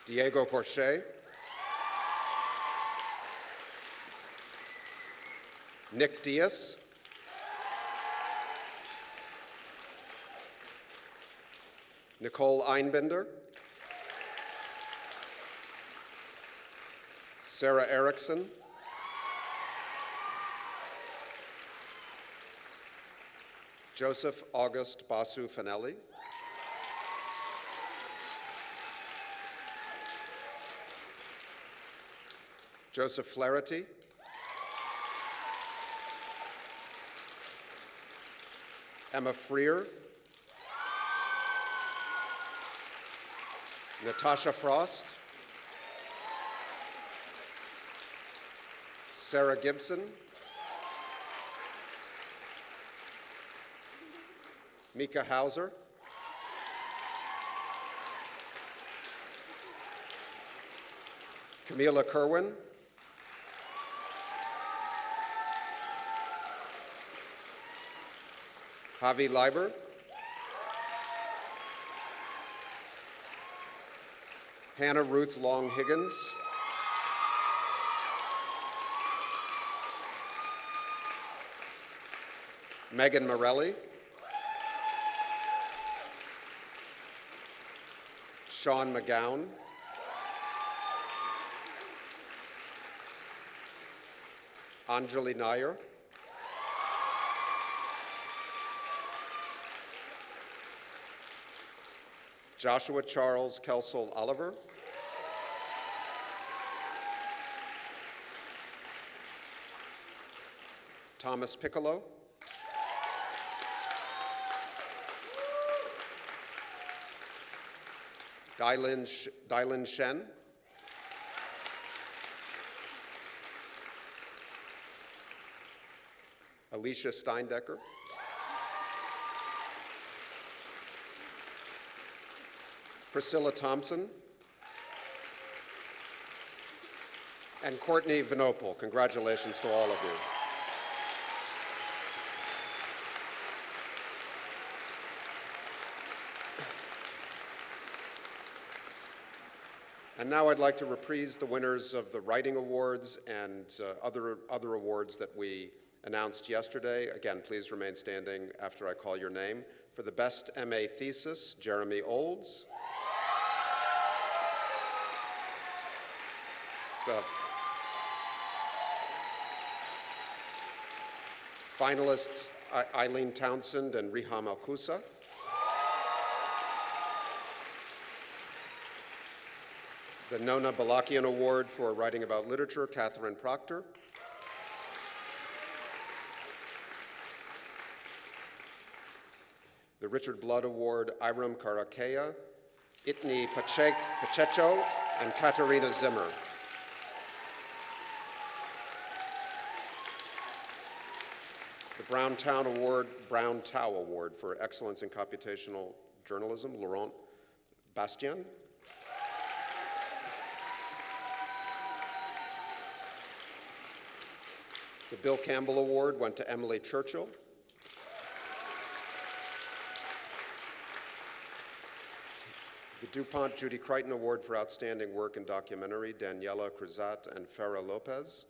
Diego Porche. Nick Diaz. Nicole Einbinder, Sarah Erickson, Joseph August Basu Fanelli, Joseph Flaherty, Emma Freer, Natasha Frost, Sarah Gibson, Mika Hauser, Camila Kerwin, Javi Leiber, Hannah Ruth Long Higgins, Megan Morelli, Sean McGowan, Anjali Nair, Joshua Charles Kelsel Oliver, Thomas Piccolo, Dylin Shen, Alicia Steindecker, Priscilla Thompson, and Courtney Vinopal. Congratulations to all of you. And now I'd like to reprise the winners of the Writing Awards and other awards that we announced yesterday. Again, please remain standing after I call your name. For the Best MA Thesis, Jeremy Olds. Finalists Eileen Townsend and Riham Alkusa. The Nona Balakian Award for writing about literature, Catherine Proctor. The Richard Blood Award, Iram Karakaya, Itni Pacheco, and Katerina Zimmer. The Brown Tao Award for Excellence in Computational Journalism, Laurent Bastien. The Bill Campbell Award went to Emily Churchill. The DuPont Judy Crichton Award for Outstanding Work in Documentary, Daniela Cruzat and Farah Lopez.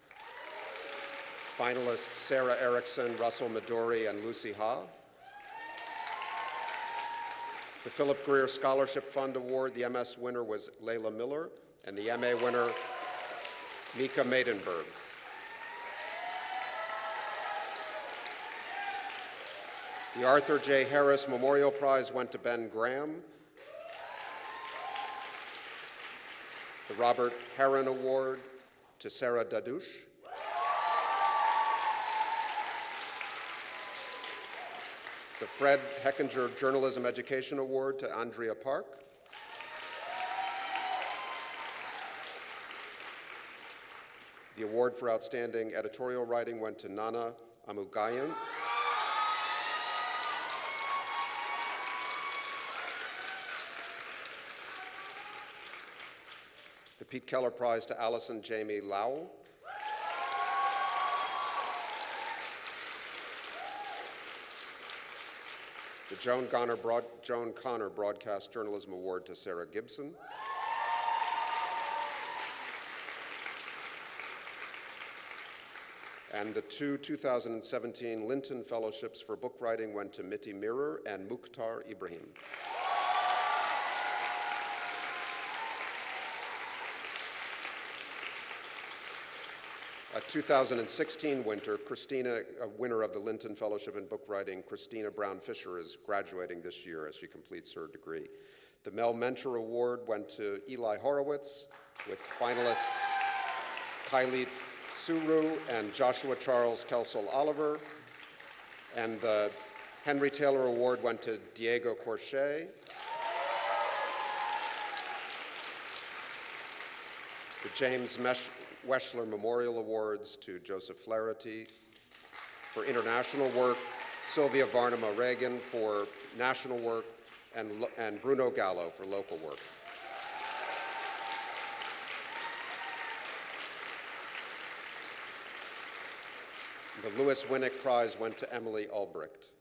Finalists Sarah Erickson, Russell Midori, and Lucy Ha. The Philip Greer Scholarship Fund Award, the MS winner was Layla Miller, and the MA winner, Mika Maidenberg. The Arthur J. Harris Memorial Prize went to Ben Graham. The Robert Herron Award to Sarah Dadouche. The Fred Heckinger Journalism Education Award to Andrea Park. The award for Outstanding Editorial Writing went to Nana Amugayan. The Pete Keller Prize to Allison Jamie Lau. The Joan Connor Broadcast Journalism Award to Sarah Gibson. And the two 2017 Linton Fellowships for Book Writing went to Miti Mirror and Mukhtar Ibrahim. A 2016 winner of the Linton Fellowship in Book Writing, Christina Brown Fisher, is graduating this year as she completes her degree. The Mel Mentor Award went to Eli Horowitz, with finalists Kylie Suru and Joshua Charles Kelsall Oliver. And the Henry Taylor Award went to Diego Corche. The James Weschler Memorial Awards to Joseph Flaherty for international work, Sylvia Varnama Reagan for national work, and Bruno Gallo for local work. The Lewis Winnick Prize went to Emily Albrecht.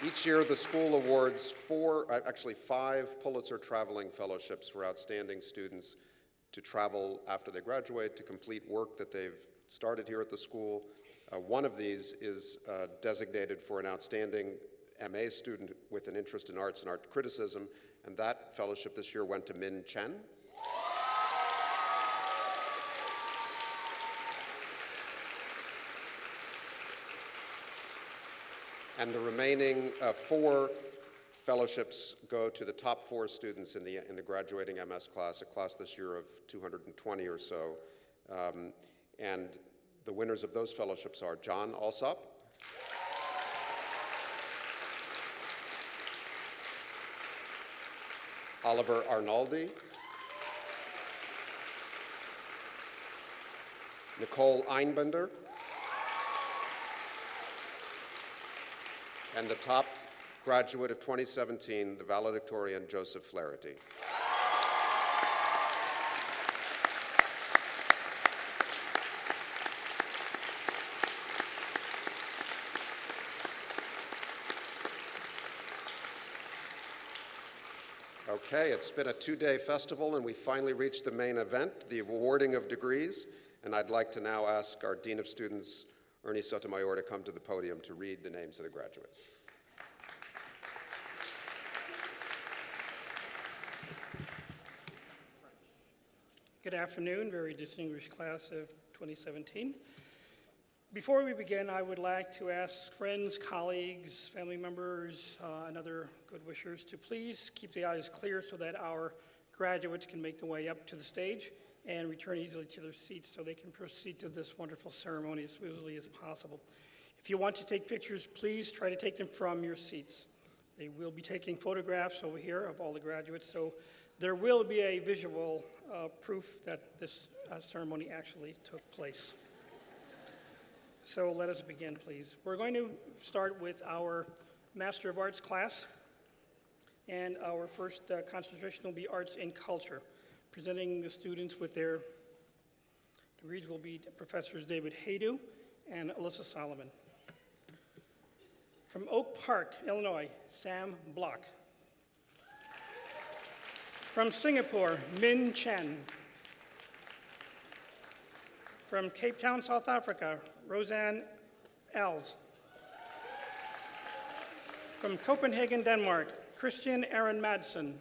Each year, the school awards five Pulitzer Traveling Fellowships for outstanding students to travel after they graduate to complete work that they've started here at the school. One of these is designated for an outstanding MA student with an interest in arts and art criticism, and that fellowship this year went to Min Chen. And the remaining four fellowships go to the top four students in the graduating MS class, a class this year of 220 or so. And the winners of those fellowships are John Alsop, Oliver Arnaldi, Nicole Einbender, and the top graduate of 2017, the valedictorian, Joseph Flaherty. Okay, it's been a two-day festival, and we finally reached the main event, the awarding of degrees, and I'd like to now ask our Dean of Students, Ernie Sotomayor, to come to the podium to read the names of the graduates. Good afternoon, very distinguished class of 2017. Before we begin, I would like to ask friends, colleagues, family members, and other good wishers to please keep the aisles clear so that our graduates can make their way up to the stage and return easily to their seats so they can proceed to this wonderful ceremony as smoothly as possible. If you want to take pictures, please try to take them from your seats. They will be taking photographs over here of all the graduates, so there will be a visual proof that this ceremony actually took place. So let us begin, please. We're going to start with our Master of Arts class, and our first concentration will be Arts and Culture. Presenting the students with their degrees will be Professors David Haydu and Alyssa Solomon. From Oak Park, Illinois, Sam Block. From Singapore, Min Chen. From Cape Town, South Africa, Roseanne Els. From Copenhagen, Denmark, Christian Aaron Madsen.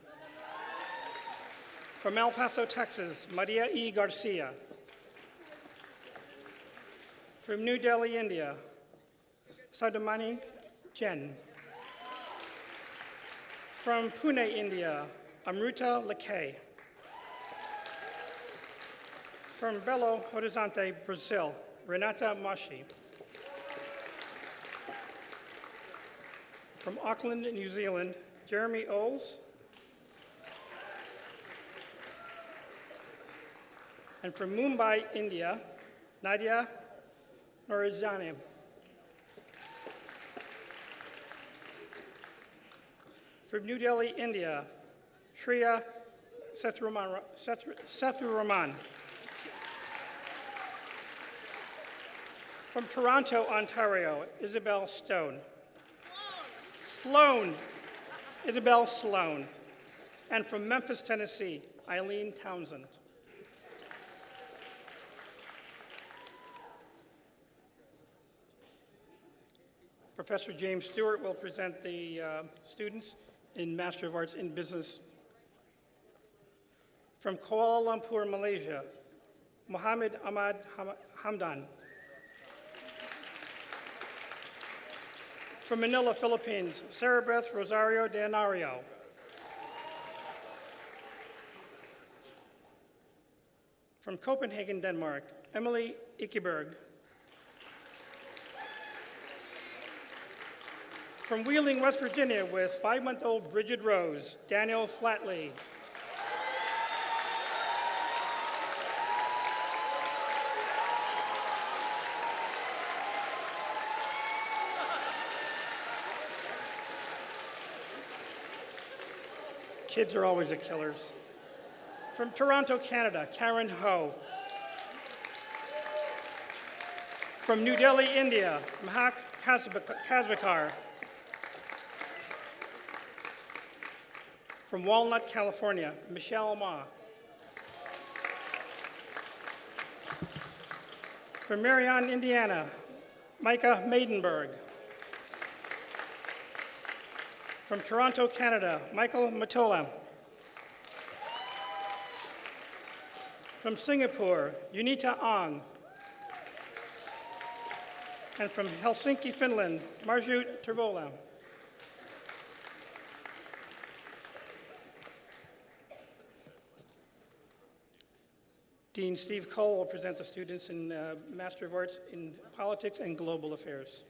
From El Paso, Texas, Maria E. Garcia. From New Delhi, India, Sadamani Jen. From Pune, India, Amruta Lakay. From Belo Horizonte, Brazil, Renata Mashi. From Auckland, New Zealand, Jeremy Oles. And from Mumbai, India, Nadia Norizani. From New Delhi, India, Shreya Sethuraman. From Toronto, Ontario, Isabel Stone. Sloan. Isabel Sloan. And from Memphis, Tennessee, Eileen Townsend. Professor James Stewart will present the students in Master of Arts in Business. From Kuala Lumpur, Malaysia, Muhammad Ahmad Hamdan. From Manila, Philippines, Sarah Beth Rosario de Anario. From Copenhagen, Denmark, Emily Ikeberg. From Wheeling, West Virginia, with 5-month-old Bridget Rose, Daniel Flatley. Kids are always the killers. From Toronto, Canada, Karen Ho. From New Delhi, India, Mahak Kazbekar. From Walnut, California, Michelle Ma. From Marion, Indiana, Micah Maidenberg. From Toronto, Canada, Michael Matola. From Singapore, Unita Ong. And from Helsinki, Finland, Marjut Tervola. Dean Steve Cole will present the students in Master of Arts in Politics and Global Affairs.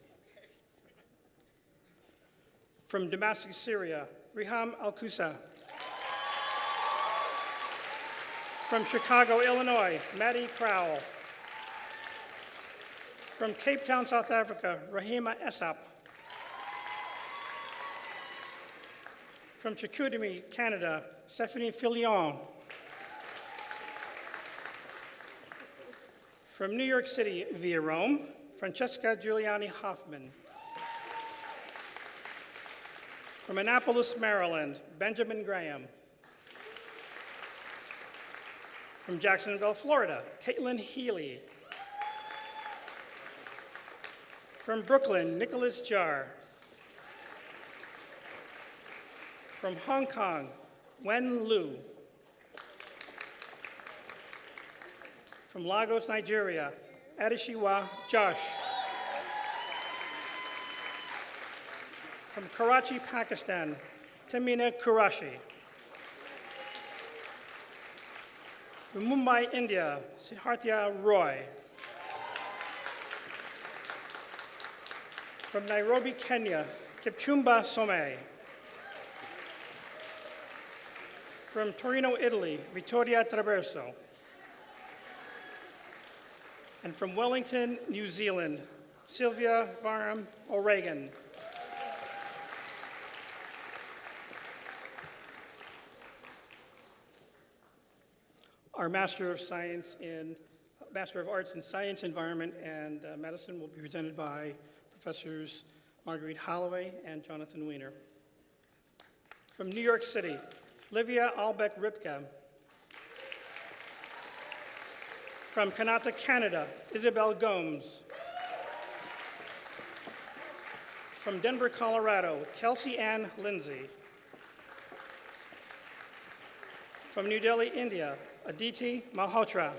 From Damascus, Syria, Riham Al-Kusa. From Chicago, Illinois, Maddie Crowell. From Cape Town, South Africa, Rahima Essap. From Chicoutimi, Canada, Stephanie Filion. From New York City, via Rome, Francesca Giuliani Hoffman. From Annapolis, Maryland, Benjamin Graham. From Jacksonville, Florida, Caitlin Healy. From Brooklyn, Nicholas Jar. From Hong Kong, Wen Lu. From Lagos, Nigeria, Adeshiwa Josh. From Karachi, Pakistan, Tamina Qurashi. From Mumbai, India, Siddhartha Roy. From Nairobi, Kenya, Kipchumba Somé. From Torino, Italy, Vittoria Traverso. And from Wellington, New Zealand, Sylvia Varham O'Regan. Our Master of Arts in Science, Environment, and Medicine will be presented by Professors Marguerite Holloway and Jonathan Weiner. From New York City, Livia Albeck-Ripka. From Kanata, Canada, Isabel Gomes. From Denver, Colorado, Kelsey Ann Lindsay. From New Delhi, India, Aditi Malhotra.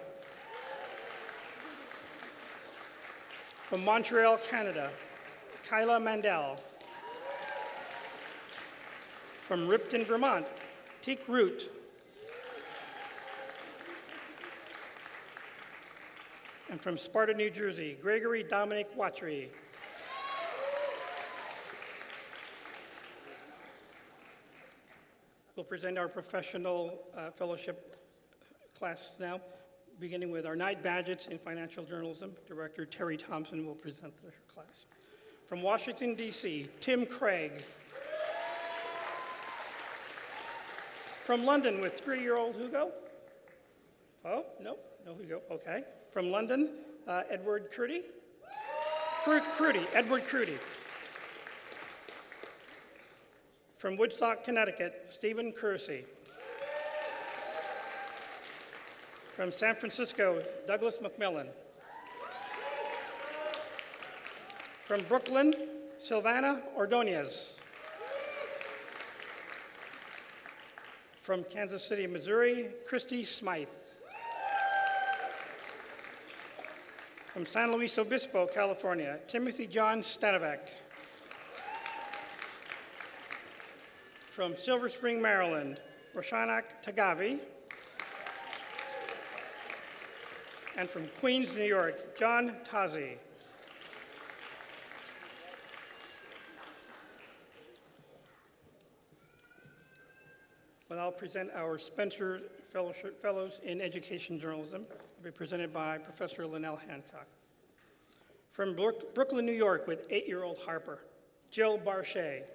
From Montreal, Canada, Kyla Mandel. From Ripton, Vermont, Teek Root. And from Sparta, New Jersey, Gregory Dominic Watry. We'll present our professional fellowship class now, beginning with our night badges in financial journalism. Director Terry Thompson will present the class. From Washington, D.C., Tim Craig. From London with 3-year-old Hugo. Oh, no Hugo, okay. From London, Edward Crudy. Edward Crudy. From Woodstock, Connecticut, Stephen Kersey. From San Francisco, Douglas McMillan. From Brooklyn, Silvana Ordonez. From Kansas City, Missouri, Christy Smythe. From San Luis Obispo, California, Timothy John Stanovac. From Silver Spring, Maryland, Roshanak Tagavi. And from Queens, New York, John Tazi. Well, I'll present our Spencer Fellows in Education Journalism. Will be presented by Professor Linnell Hancock. From Brooklyn, New York, with 8-year-old Harper, Jill Barchet.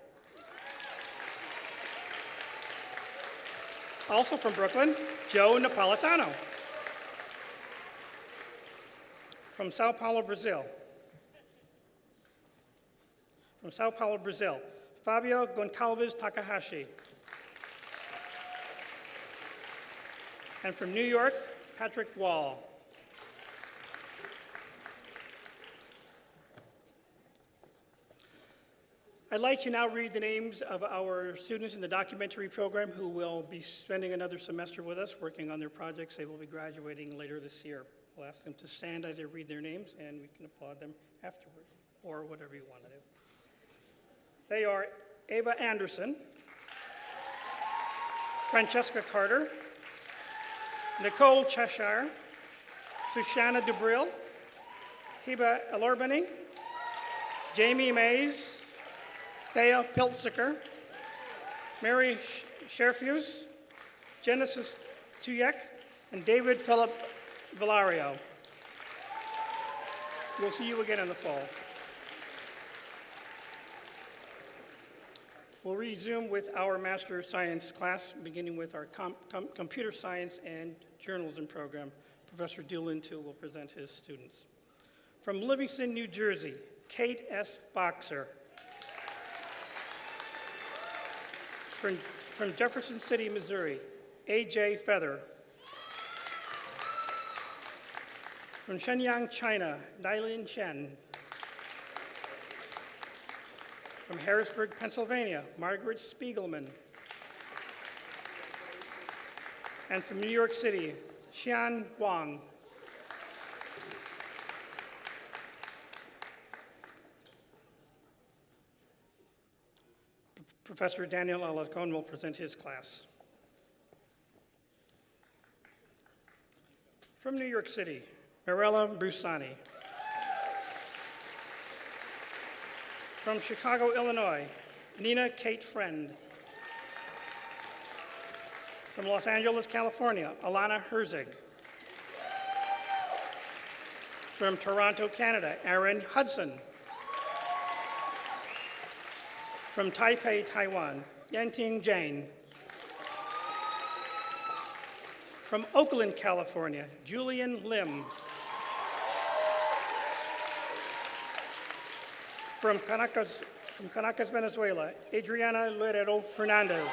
Also from Brooklyn, Joe Napolitano. From Sao Paulo, Brazil. From Sao Paulo, Brazil, Fabio Goncalves Takahashi. And from New York, Patrick Wall. I'd like to now read the names of our students in the documentary program who will be spending another semester with us working on their projects. They will be graduating later this year. We'll ask them to stand as they read their names, and we can applaud them afterward, or whatever you want to do. They are Ava Anderson, Francesca Carter, Nicole Cheshire, Sushana Dubril, Hiba Elorbany, Jamie Mays, Thea Piltziker, Mary Scherfuse, Genesis Tuyek, and David Philip Valario. We'll see you again in the fall. We'll resume with our Master of Science class, beginning with our Computer Science and Journalism program. Professor Doolintu will present his students. From Livingston, New Jersey, Kate S. Boxer. From Jefferson City, Missouri, A.J. Feather. From Shenyang, China, Dailin Shen. From Harrisburg, Pennsylvania, Margaret Spiegelman. And from New York City, Xian Wang. Professor Daniel Alarcon will present his class. From New York City, Mirella Brusani. From Chicago, Illinois, Nina Kate Friend. From Los Angeles, California, Alana Herzig. From Toronto, Canada, Aaron Hudson. From Taipei, Taiwan, Yanting Jane. From Oakland, California, Julian Lim. From Caracas, Venezuela, Adriana Lerero Fernandez.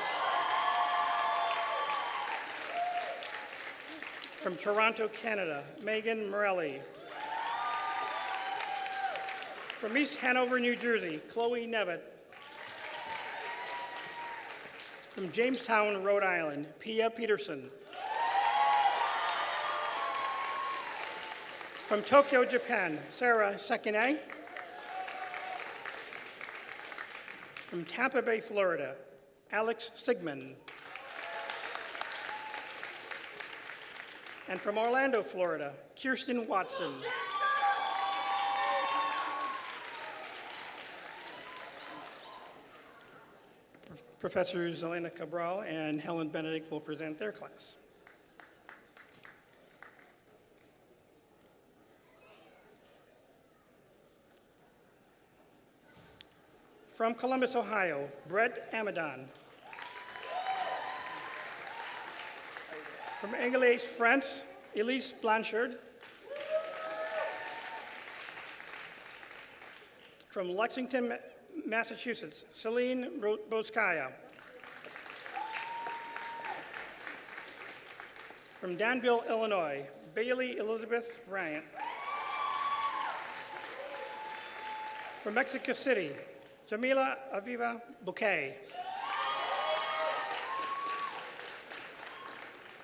From Toronto, Canada, Megan Morelli. From East Hanover, New Jersey, Chloe Nevitt. From Jamestown, Rhode Island, Pia Peterson. From Tokyo, Japan, Sarah Sekine. From Tampa Bay, Florida, Alex Sigmund. And from Orlando, Florida, Kirsten Watson. Professors Elena Cabral and Helen Benedict will present their class. From Columbus, Ohio, Brett Amadon. From Anglaise, France, Elise Blanchard. From Lexington, Massachusetts, Celine Boskaya. From Danville, Illinois, Bailey Elizabeth Bryant. From Mexico City, Jamila Aviva Bouquet.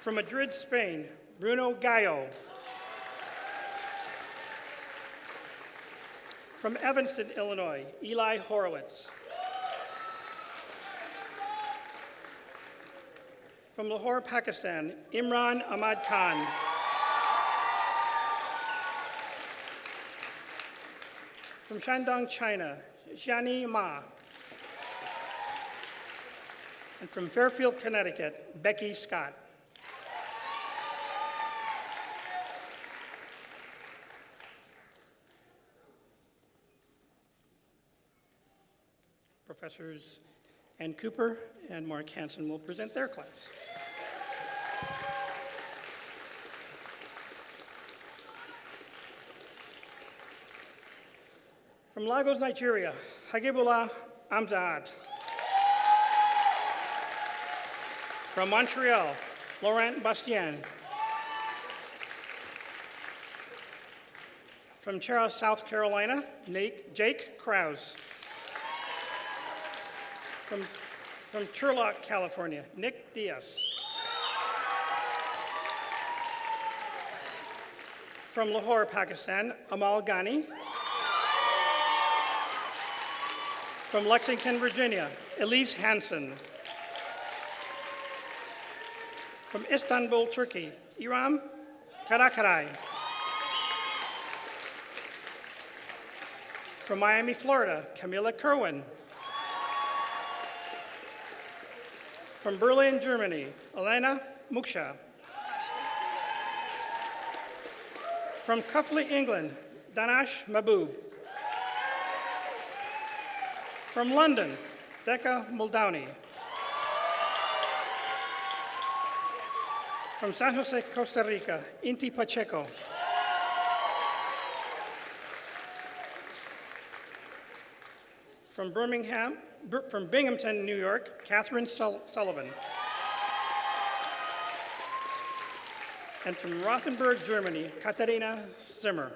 From Madrid, Spain, Bruno Gallo. From Evanston, Illinois, Eli Horowitz. From Lahore, Pakistan, Imran Ahmad Khan. From Shandong, China, Xiani Ma. And from Fairfield, Connecticut, Becky Scott. Professors Ann Cooper and Mark Hansen will present their class. From Lagos, Nigeria, Hagibullah Amzad. From Montreal, Laurent Bastien. From Charles, South Carolina, Jake Krause. From Turlock, California, Nick Diaz. From Lahore, Pakistan, Amal Ghani. From Lexington, Virginia, Elise Hansen. From Istanbul, Turkey, Iram Karakaray. From Miami, Florida, Camila Kerwin. From Berlin, Germany, Elena Muksha. From Cuffley, England, Danash Mahbub. From London, Decca Muldowney. From San Jose, Costa Rica, Inti Pacheco. From Binghamton, New York, Catherine Sullivan. And from Rothenburg, Germany, Katharina Zimmer.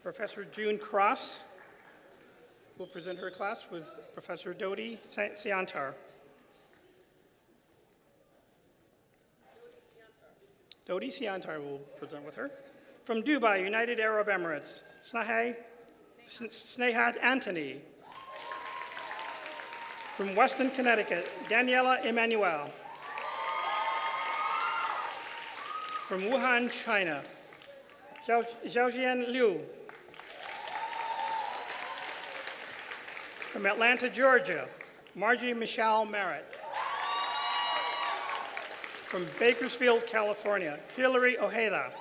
Professor June Cross will present her class with Professor Dodi Siantar. Dodi Siantar will present with her. From Dubai, United Arab Emirates, Snehat Anthony. From Weston, Connecticut, Daniela Emmanuel. From Wuhan, China, Xiaojian Liu. From Atlanta, Georgia, Margie Michelle Merritt. From Bakersfield, California, Hillary Ojeda.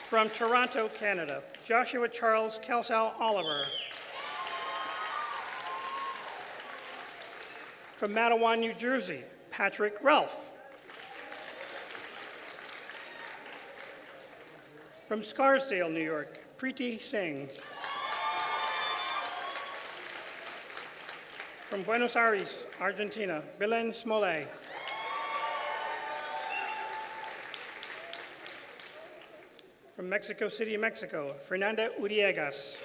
From Toronto, Canada, Joshua Charles Kelsal Oliver. From Matawan, New Jersey, Patrick Ralph. From Scarsdale, New York, Preeti Singh. From Buenos Aires, Argentina, Belen Smolay. From Mexico City, Mexico, Fernanda Uriegas.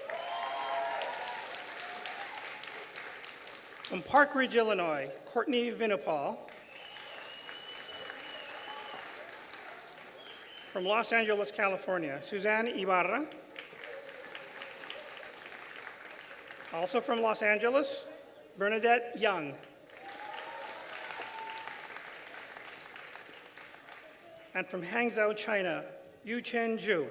From Park Ridge, Illinois, Courtney Vinopal. From Los Angeles, California, Suzanne Ibarra. Also from Los Angeles, Bernadette Young. And from Hangzhou, China, Yu-Chen Zhu.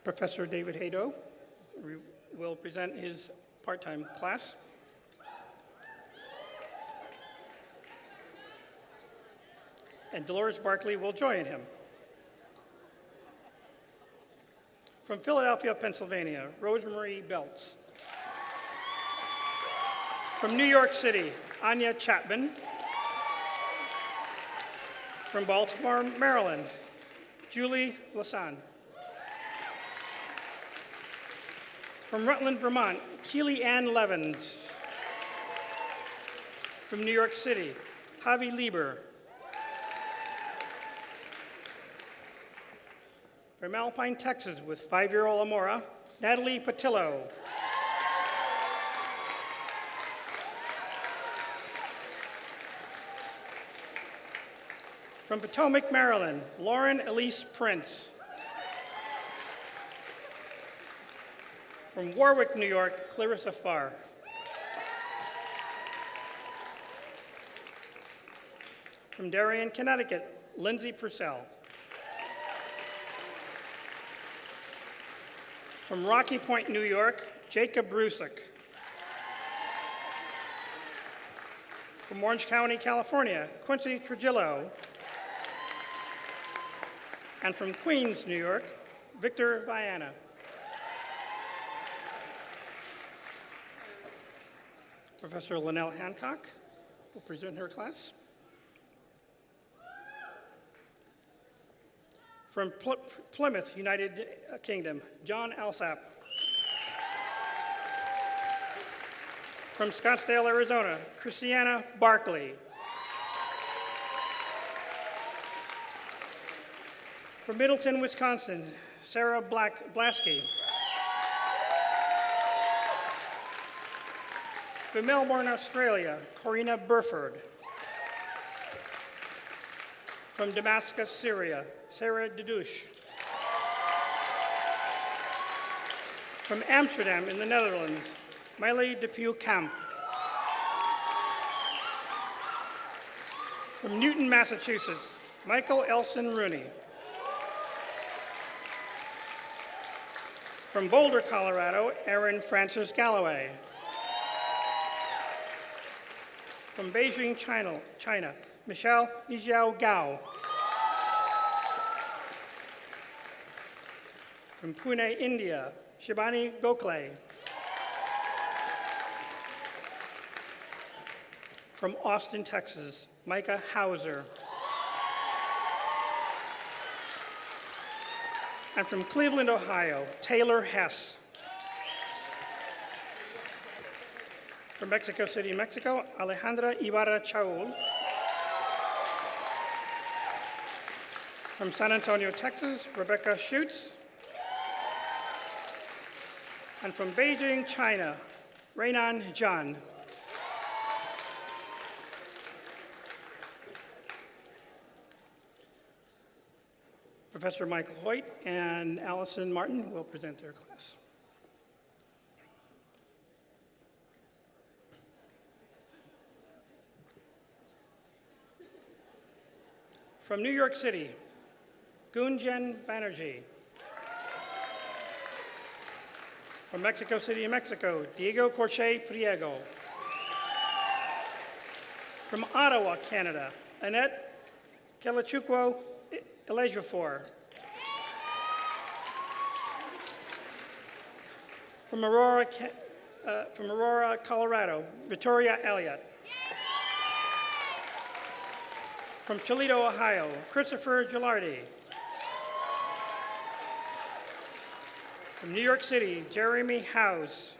Professor David Hado will present his part-time class. And Dolores Barkley will join him. From Philadelphia, Pennsylvania, Rosemarie Belts. From New York City, Anya Chapman. From Baltimore, Maryland, Julie Lasan. From Rutland, Vermont, Keely Ann Levens. From New York City, Javi Lieber. From Alpine, Texas, with 5-year-old Amora, Natalie Patillo. From Potomac, Maryland, Lauren Elise Prince. From Warwick, New York, Clarissa Farr. From Darien, Connecticut, Lindsay Purcell. From Rocky Point, New York, Jacob Brusick. From Orange County, California, Quincy Trujillo. And from Queens, New York, Victor Viana. Professor Linnell Hancock will present her class. From Plymouth, United Kingdom, John Alsap. From Scottsdale, Arizona, Christiana Barkley. From Middleton, Wisconsin, Sarah Blasky. From Melbourne, Australia, Corina Burford. From Damascus, Syria, Sarah Dedouche. From Amsterdam in the Netherlands, Miley Depew Kamp. From Newton, Massachusetts, Michael Elson Rooney. From Boulder, Colorado, Erin Francis Galloway. From Beijing, China, Michelle Yijiao Gao. From Pune, India, Shibani Gokhale. From Austin, Texas, Micah Hauser. And from Cleveland, Ohio, Taylor Hess. From Mexico City, Mexico, Alejandra Ibarra Chaul. From San Antonio, Texas, Rebecca Schutz. And from Beijing, China, Reinan Zhan. Professor Michael Hoyt and Allison Martin will present their class. From New York City, Gunjan Banerjee. From Mexico City, Mexico, Diego Corche Priego. From Ottawa, Canada, Annette Kelachukwo Elijiofor. From Aurora, Colorado, Victoria Elliott. From Toledo, Ohio, Christopher Gilardi. From New York City, Jeremy House.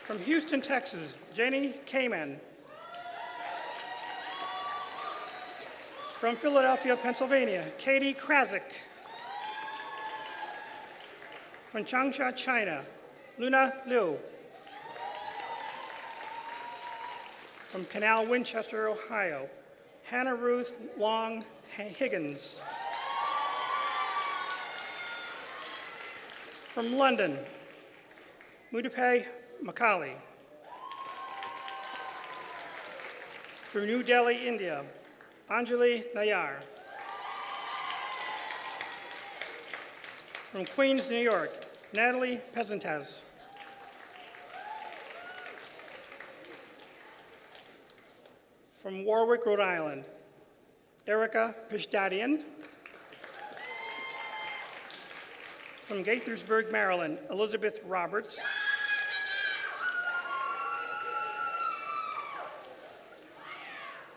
From Houston, Texas, Jenny Kamen. From Philadelphia, Pennsylvania, Katie Krasik. From Changsha, China, Luna Liu. From Canal Winchester, Ohio, Hannah Ruth Long Higgins. From London, Mudapai Macaulay. From New Delhi, India, Anjali Nayar. From Queens, New York, Natalie Peasantaz. From Warwick, Rhode Island, Erica Pishdadian. From Gaithersburg, Maryland, Elizabeth Roberts.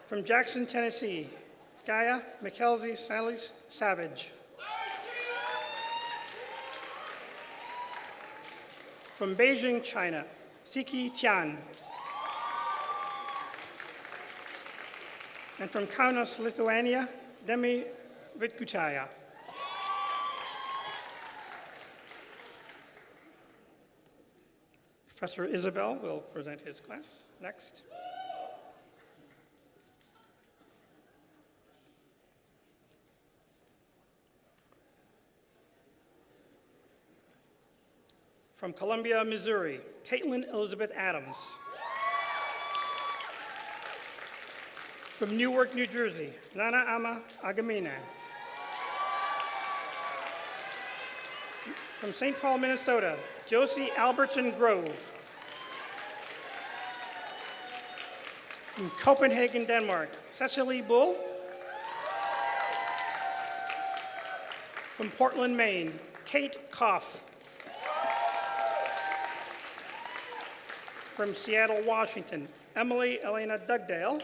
From Jackson, Tennessee, Gaia McKelzie Salis Savage. From Beijing, China, Siki Tian. And from Kaunas, Lithuania, Demi Vitkutaya. Professor Isabel will present his class next. From Columbia, Missouri, Caitlin Elizabeth Adams. From Newark, New Jersey, Nana Ama Agamina. From St. Paul, Minnesota, Josie Albertson Grove. From Copenhagen, Denmark, Cecily Bull. From Portland, Maine, Kate Koff. From Seattle, Washington, Emily Elena Dugdale.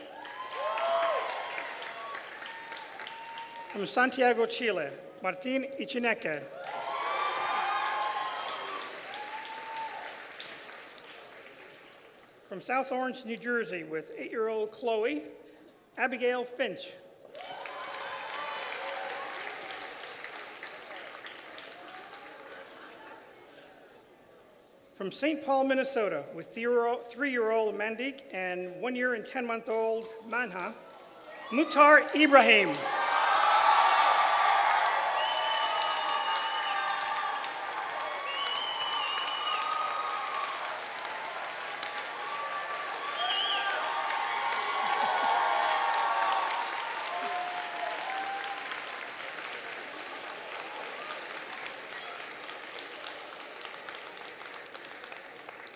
From Santiago, Chile, Martin Ichineque. From South Orange, New Jersey, with 8-year-old Chloe, Abigail Finch. From St. Paul, Minnesota, with 3-year-old Mandik and 1-year and 10-month-old Manha, Mukhtar Ibrahim.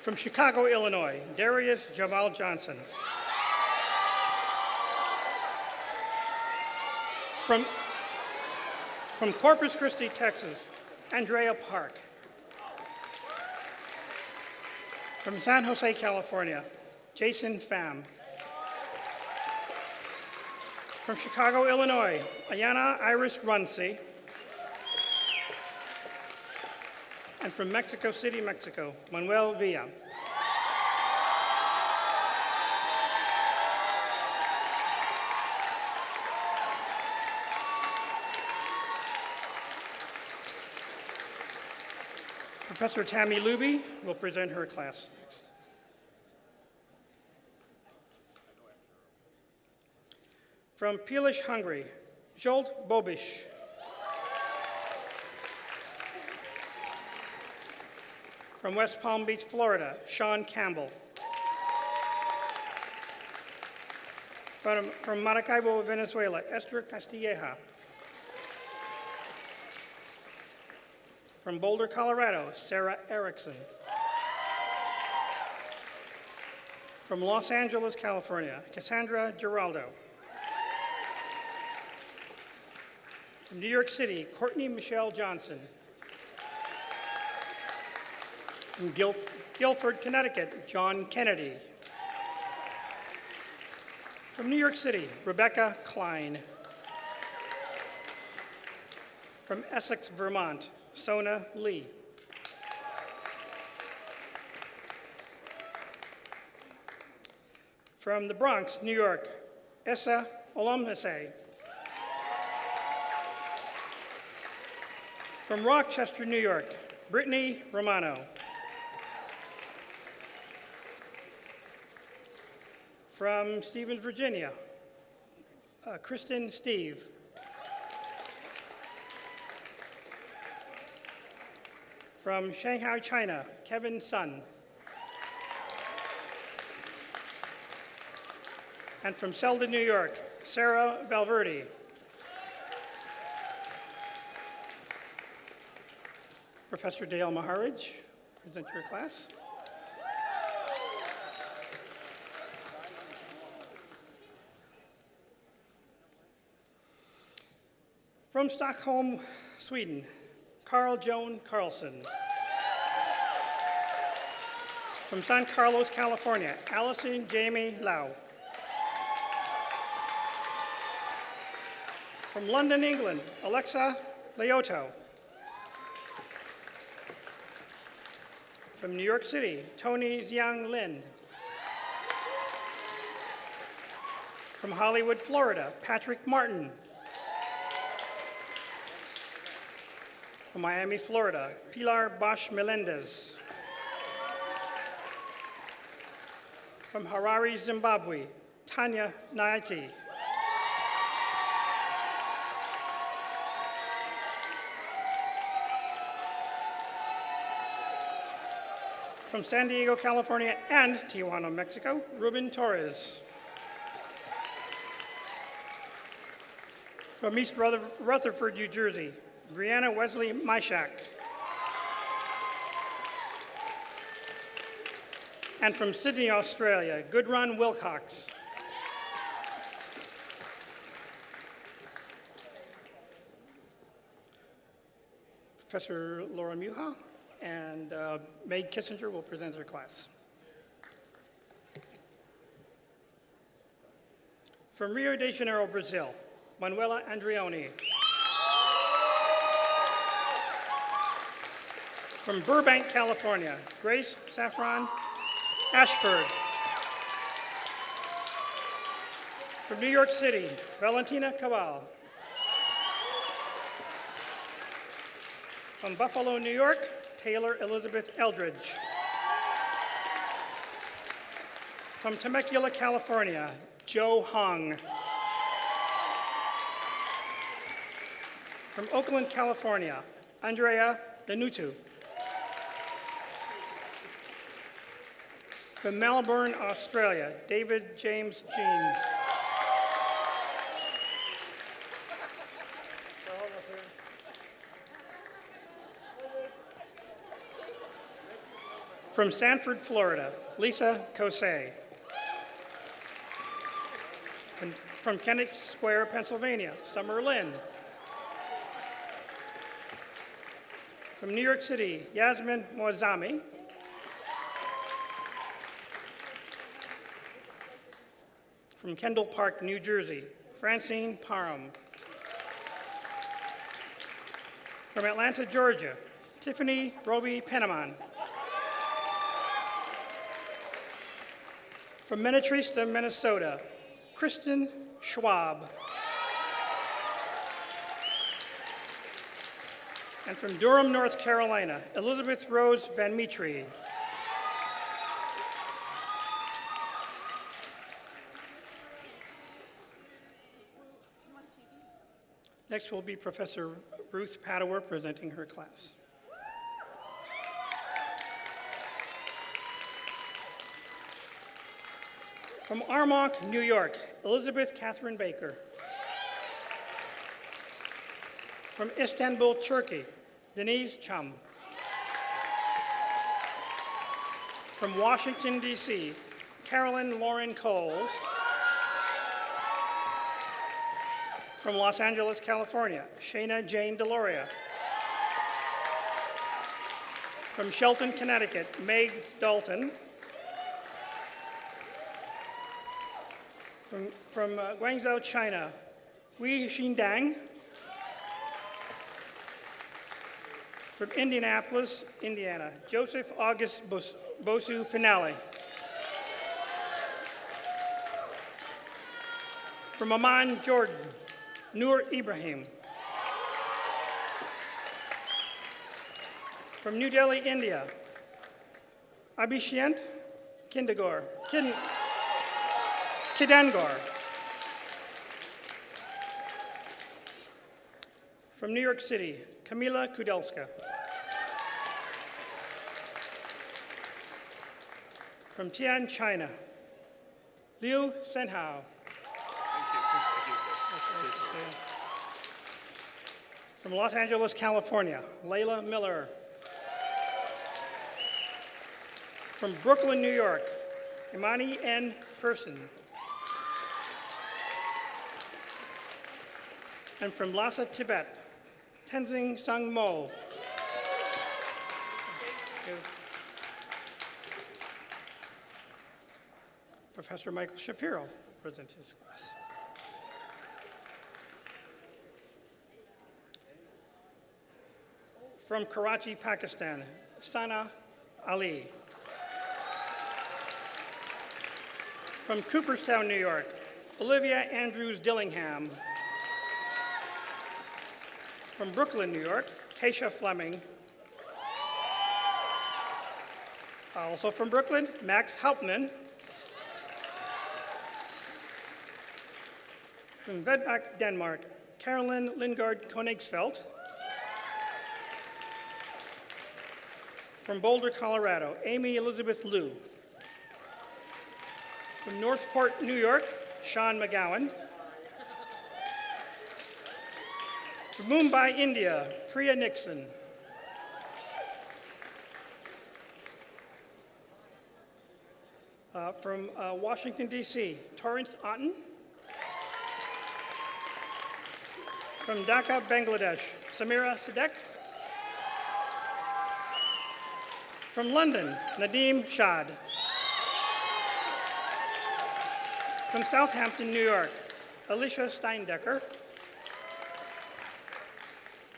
From Chicago, Illinois, Darius Jamal Johnson. From Corpus Christi, Texas, Andrea Park. From San Jose, California, Jason Pham. From Chicago, Illinois, Ayana Iris Runcie. And from Mexico City, Mexico, Manuel Villa. Professor Tammy Luby will present her class next. From Polish, Hungary, Jolt Bobish. From West Palm Beach, Florida, Sean Campbell. From Maracaibo, Venezuela, Esther Castilleja. From Boulder, Colorado, Sarah Erickson. From Los Angeles, California, Cassandra Giraldo. From New York City, Courtney Michelle Johnson. From Guilford, Connecticut, John Kennedy. From New York City, Rebecca Klein. From Essex, Vermont, Sona Lee. From the Bronx, New York, Essa Olomhase. From Rochester, New York, Brittany Romano. From Stevens, Virginia, Kristen Steve. From Shanghai, China, Kevin Sun. And from Selden, New York, Sarah Valverde. Professor Dale Maharaj, present your class. From Stockholm, Sweden, Carl Joan Carlson. From San Carlos, California, Allison Jamie Lau. From London, England, Alexa Leoto. From New York City, Tony Xiang Lin. From Hollywood, Florida, Patrick Martin. From Miami, Florida, Pilar Bosch Melendez. From Harare, Zimbabwe, Tanya Naiti. From San Diego, California, and Tijuana, Mexico, Ruben Torres. From East Rutherford, New Jersey, Brianna Wesley Myshak. And from Sydney, Australia, Gudrun Wilcox. Professor Laura Muha and Meg Kissinger will present their class. From Rio de Janeiro, Brazil, Manuela Andreoni. From Burbank, California, Grace Saffron Ashford. From New York City, Valentina Cabal. From Buffalo, New York, Taylor Elizabeth Eldridge. From Temecula, California, Joe Hong. From Oakland, California, Andrea Danutu. From Melbourne, Australia, David James Jeans. From Sanford, Florida, Lisa Kosei. From Kennett Square, Pennsylvania, Summer Lynn. From New York City, Yasmin Moazami. From Kendall Park, New Jersey, Francine Parham. From Atlanta, Georgia, Tiffany Roby Penaman. From Minnetrista, Minnesota, Kristen Schwab. And from Durham, North Carolina, Elizabeth Rose Van Mitri. Next will be Professor Ruth Padower presenting her class. From Armonk, New York, Elizabeth Catherine Baker. From Istanbul, Turkey, Denise Cham. From Washington, D.C., Carolyn Lauren Coles. From Los Angeles, California, Shayna Jane Deloria. From Shelton, Connecticut, Meg Dalton. From Guangzhou, China, Wei Xindang. From Indianapolis, Indiana, Joseph August Bosu Finale. From Amman, Jordan, Noor Ibrahim. From New Delhi, India, Abhishek Kindagor. Kidangor. From New York City, Kamila Kudelska. From Tian, China, Liu Senhao. From Los Angeles, California, Layla Miller. From Brooklyn, New York, Imani N. Person. And from Lhasa, Tibet, Tenzing Sang Mo. Professor Michael Shapiro will present his class. From Karachi, Pakistan, Sana Ali. From Cooperstown, New York, Olivia Andrews Dillingham. From Brooklyn, New York, Keisha Fleming. Also from Brooklyn, Max Hauptmann. From Vedbak, Denmark, Carolyn Lingard Konigsfeldt. From Boulder, Colorado, Amy Elizabeth Liu. From Northport, New York, Sean McGowan. From Mumbai, India, Priya Nixon. From Washington, D.C., Torrance Otten. From Dhaka, Bangladesh, Samira Sadek. From London, Nadeem Shad. From Southampton, New York, Alicia Steindecker.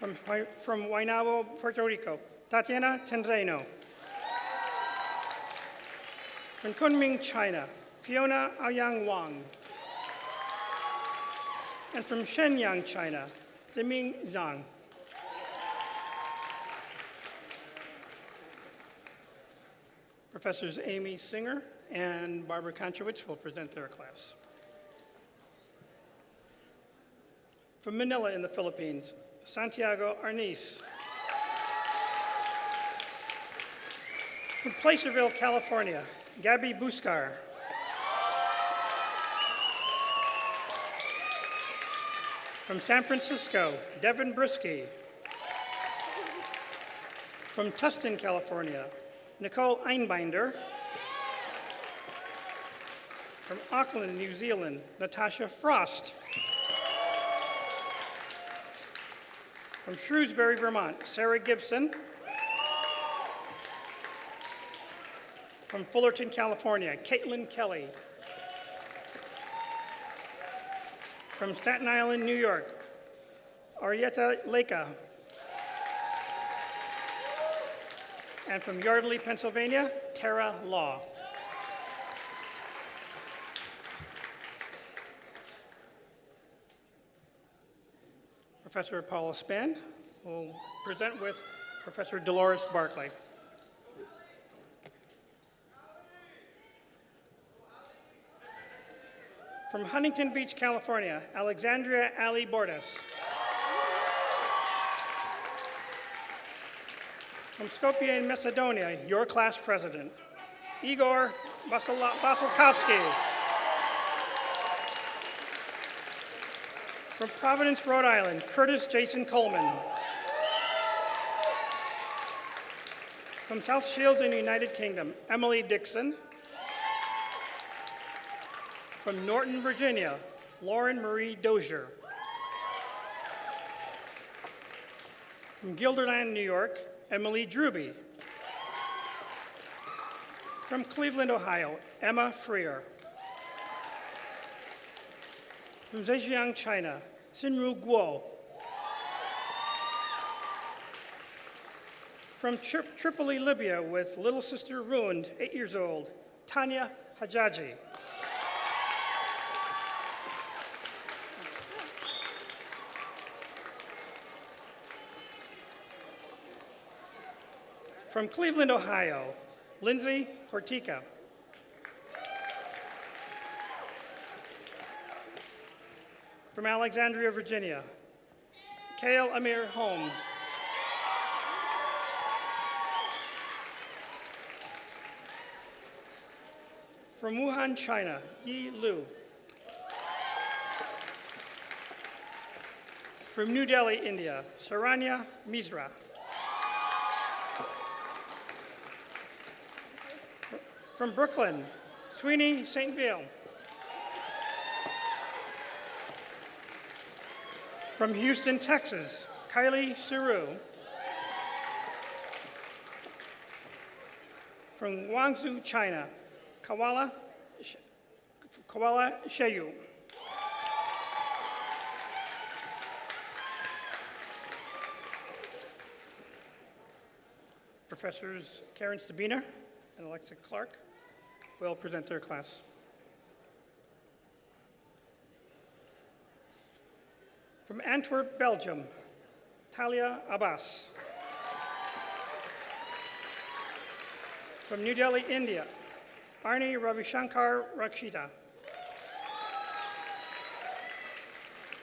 From Guaynabo, Puerto Rico, Tatiana Tendreno. From Kunming, China, Fiona Aoyang Wang. And from Shenyang, China, Ziming Zhang. Professors Amy Singer and Barbara Konchowicz will present their class. From Manila in the Philippines, Santiago Arnis. From Placerville, California, Gabby Buscar. From San Francisco, Devin Brisky. From Tustin, California, Nicole Einbinder. From Auckland, New Zealand, Natasha Frost. From Shrewsbury, Vermont, Sarah Gibson. From Fullerton, California, Caitlin Kelly. From Staten Island, New York, Arietta Leka. And from Yardley, Pennsylvania, Tara Law. Professor Paula Spann will present with Professor Dolores Barclay. From Huntington Beach, California, Alexandria Ali Bordas. From Skopje in Macedonia, your class president, Igor Basilkovsky. From Providence, Rhode Island, Curtis Jason Coleman. From South Shields in the United Kingdom, Emily Dixon. From Norton, Virginia, Lauren Marie Dozier. From Guilderland, New York, Emily Druby. From Cleveland, Ohio, Emma Freer. From Zhejiang, China, Xinru Guo. From Tripoli, Libya, with little sister ruined, 8 years old, Tanya Hajaji. From Cleveland, Ohio, Lindsay Hortica. From Alexandria, Virginia, Kale Amir Holmes. From Wuhan, China, Yi Lu. From New Delhi, India, Saranya Misra. From Brooklyn, Sweeney St. Ville. From Houston, Texas, Kylie Suru. From Guangzhou, China, Kawala Sheyu. Professors Karen Stabiner and Alexa Clark will present their class. From Antwerp, Belgium, Talia Abbas. From New Delhi, India, Arni Ravishankar Rakshita.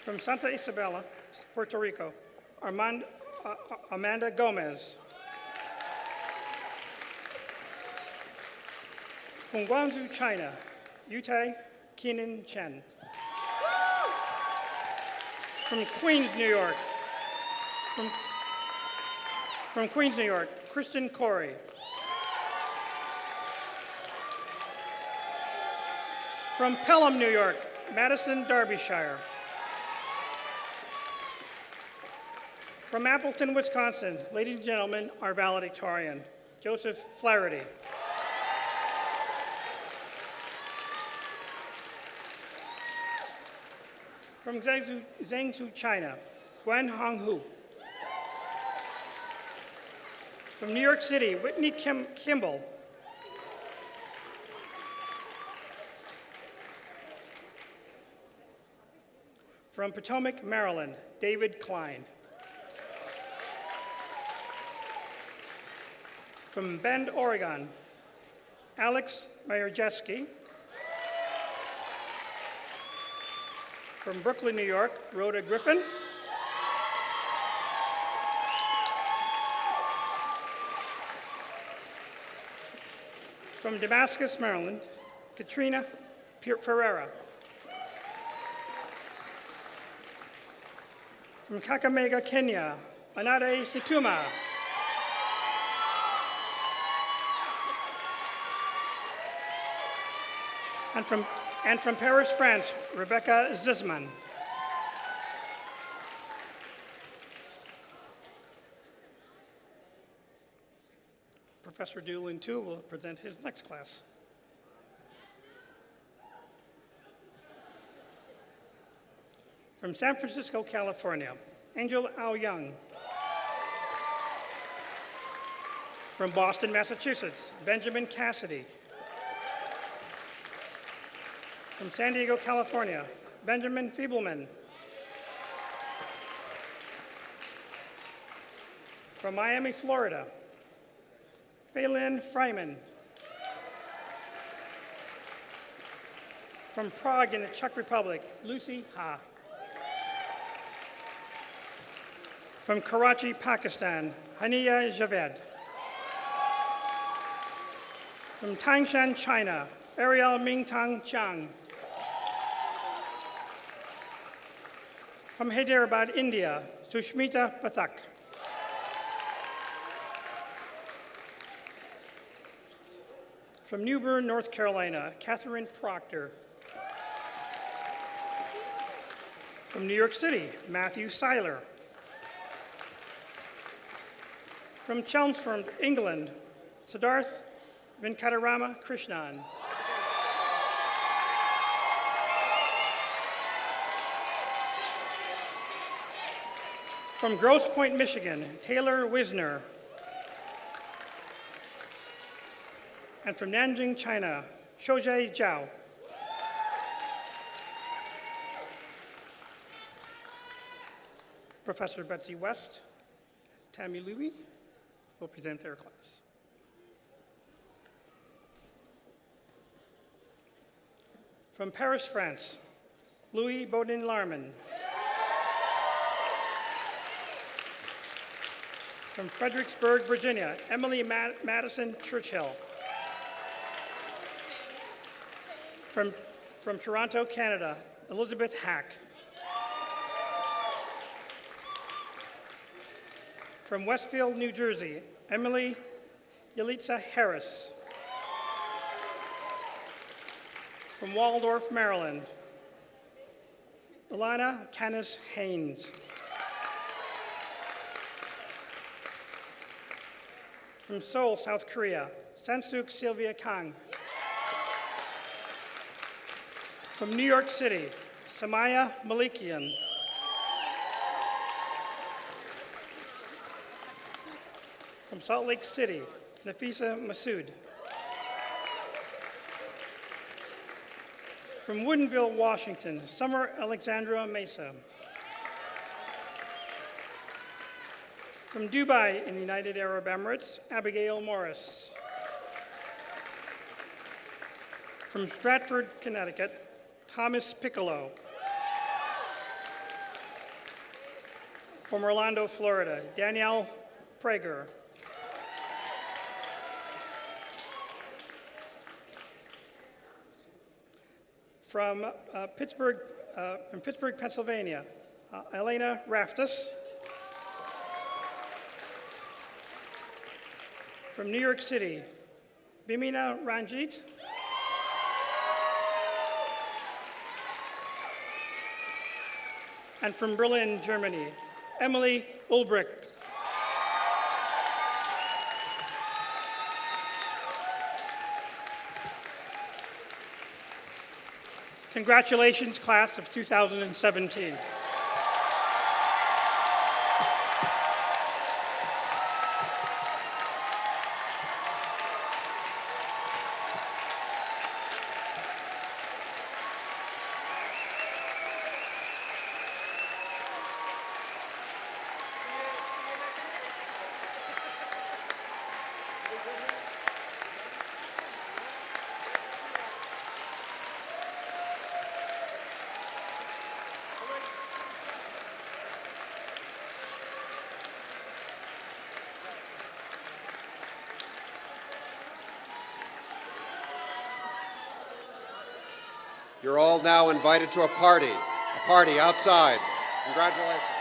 From Santa Isabela, Puerto Rico, Amanda Gomez. From Guangzhou, China, Yutai Keenan Chen. From Queens, New York, from Queens, New York, Kristen Corey. From Pelham, New York, Madison Derbyshire. From Appleton, Wisconsin, ladies and gentlemen, our valedictorian, Joseph Flaherty. From Zhengzhou, China, Guan Honghu. From New York City, Whitney Kimball. From Potomac, Maryland, David Klein. From Bend, Oregon, Alex Majerjeski. From Brooklyn, New York, Rhoda Griffin. From Damascus, Maryland, Katrina Pereira. From Kakamega, Kenya, Anade Situma. And from Paris, France, Rebecca Zisman. Professor Doolin, too, will present his next class. From San Francisco, California, Angel Ao Young. From Boston, Massachusetts, Benjamin Cassidy. From San Diego, California, Benjamin Feebleman. From Miami, Florida, Phelan Freiman. From Prague in the Czech Republic, Lucy Ha. From Karachi, Pakistan, Haniya Javed. From Tangshan, China, Ariel Mingtang Chang. From Hyderabad, India, Sushmita Pathak. From New Bern, North Carolina, Catherine Proctor. From New York City, Matthew Seiler. From Chelmsford, England, Siddharth Venkatarama Krishnan. From Grosse Pointe, Michigan, Taylor Wisner. And from Nanjing, China, Shoujie Zhao. Professor Betsy West, Tammy Louie will present their class. From Paris, France, Louis Baudin-Larman. From Fredericksburg, Virginia, Emily Madison Churchill. From Toronto, Canada, Elizabeth Hack. From Westfield, New Jersey, Emily Yalitza Harris. From Waldorf, Maryland, Ilana Canis Haynes. From Seoul, South Korea, Sansuk Sylvia Kang. From New York City, Samaya Malikian. From Salt Lake City, Nafisa Masood. From Woodinville, Washington, Summer Alexandra Mesa. From Dubai in the United Arab Emirates, Abigail Morris. From Stratford, Connecticut, Thomas Piccolo. From Orlando, Florida, Danielle Prager. From Pittsburgh, Pennsylvania, Elena Raftus. From New York City, Bimina Ranjit. And from Berlin, Germany, Emily Ulbricht. Congratulations, class of 2017. You're all now invited to a party outside. Congratulations.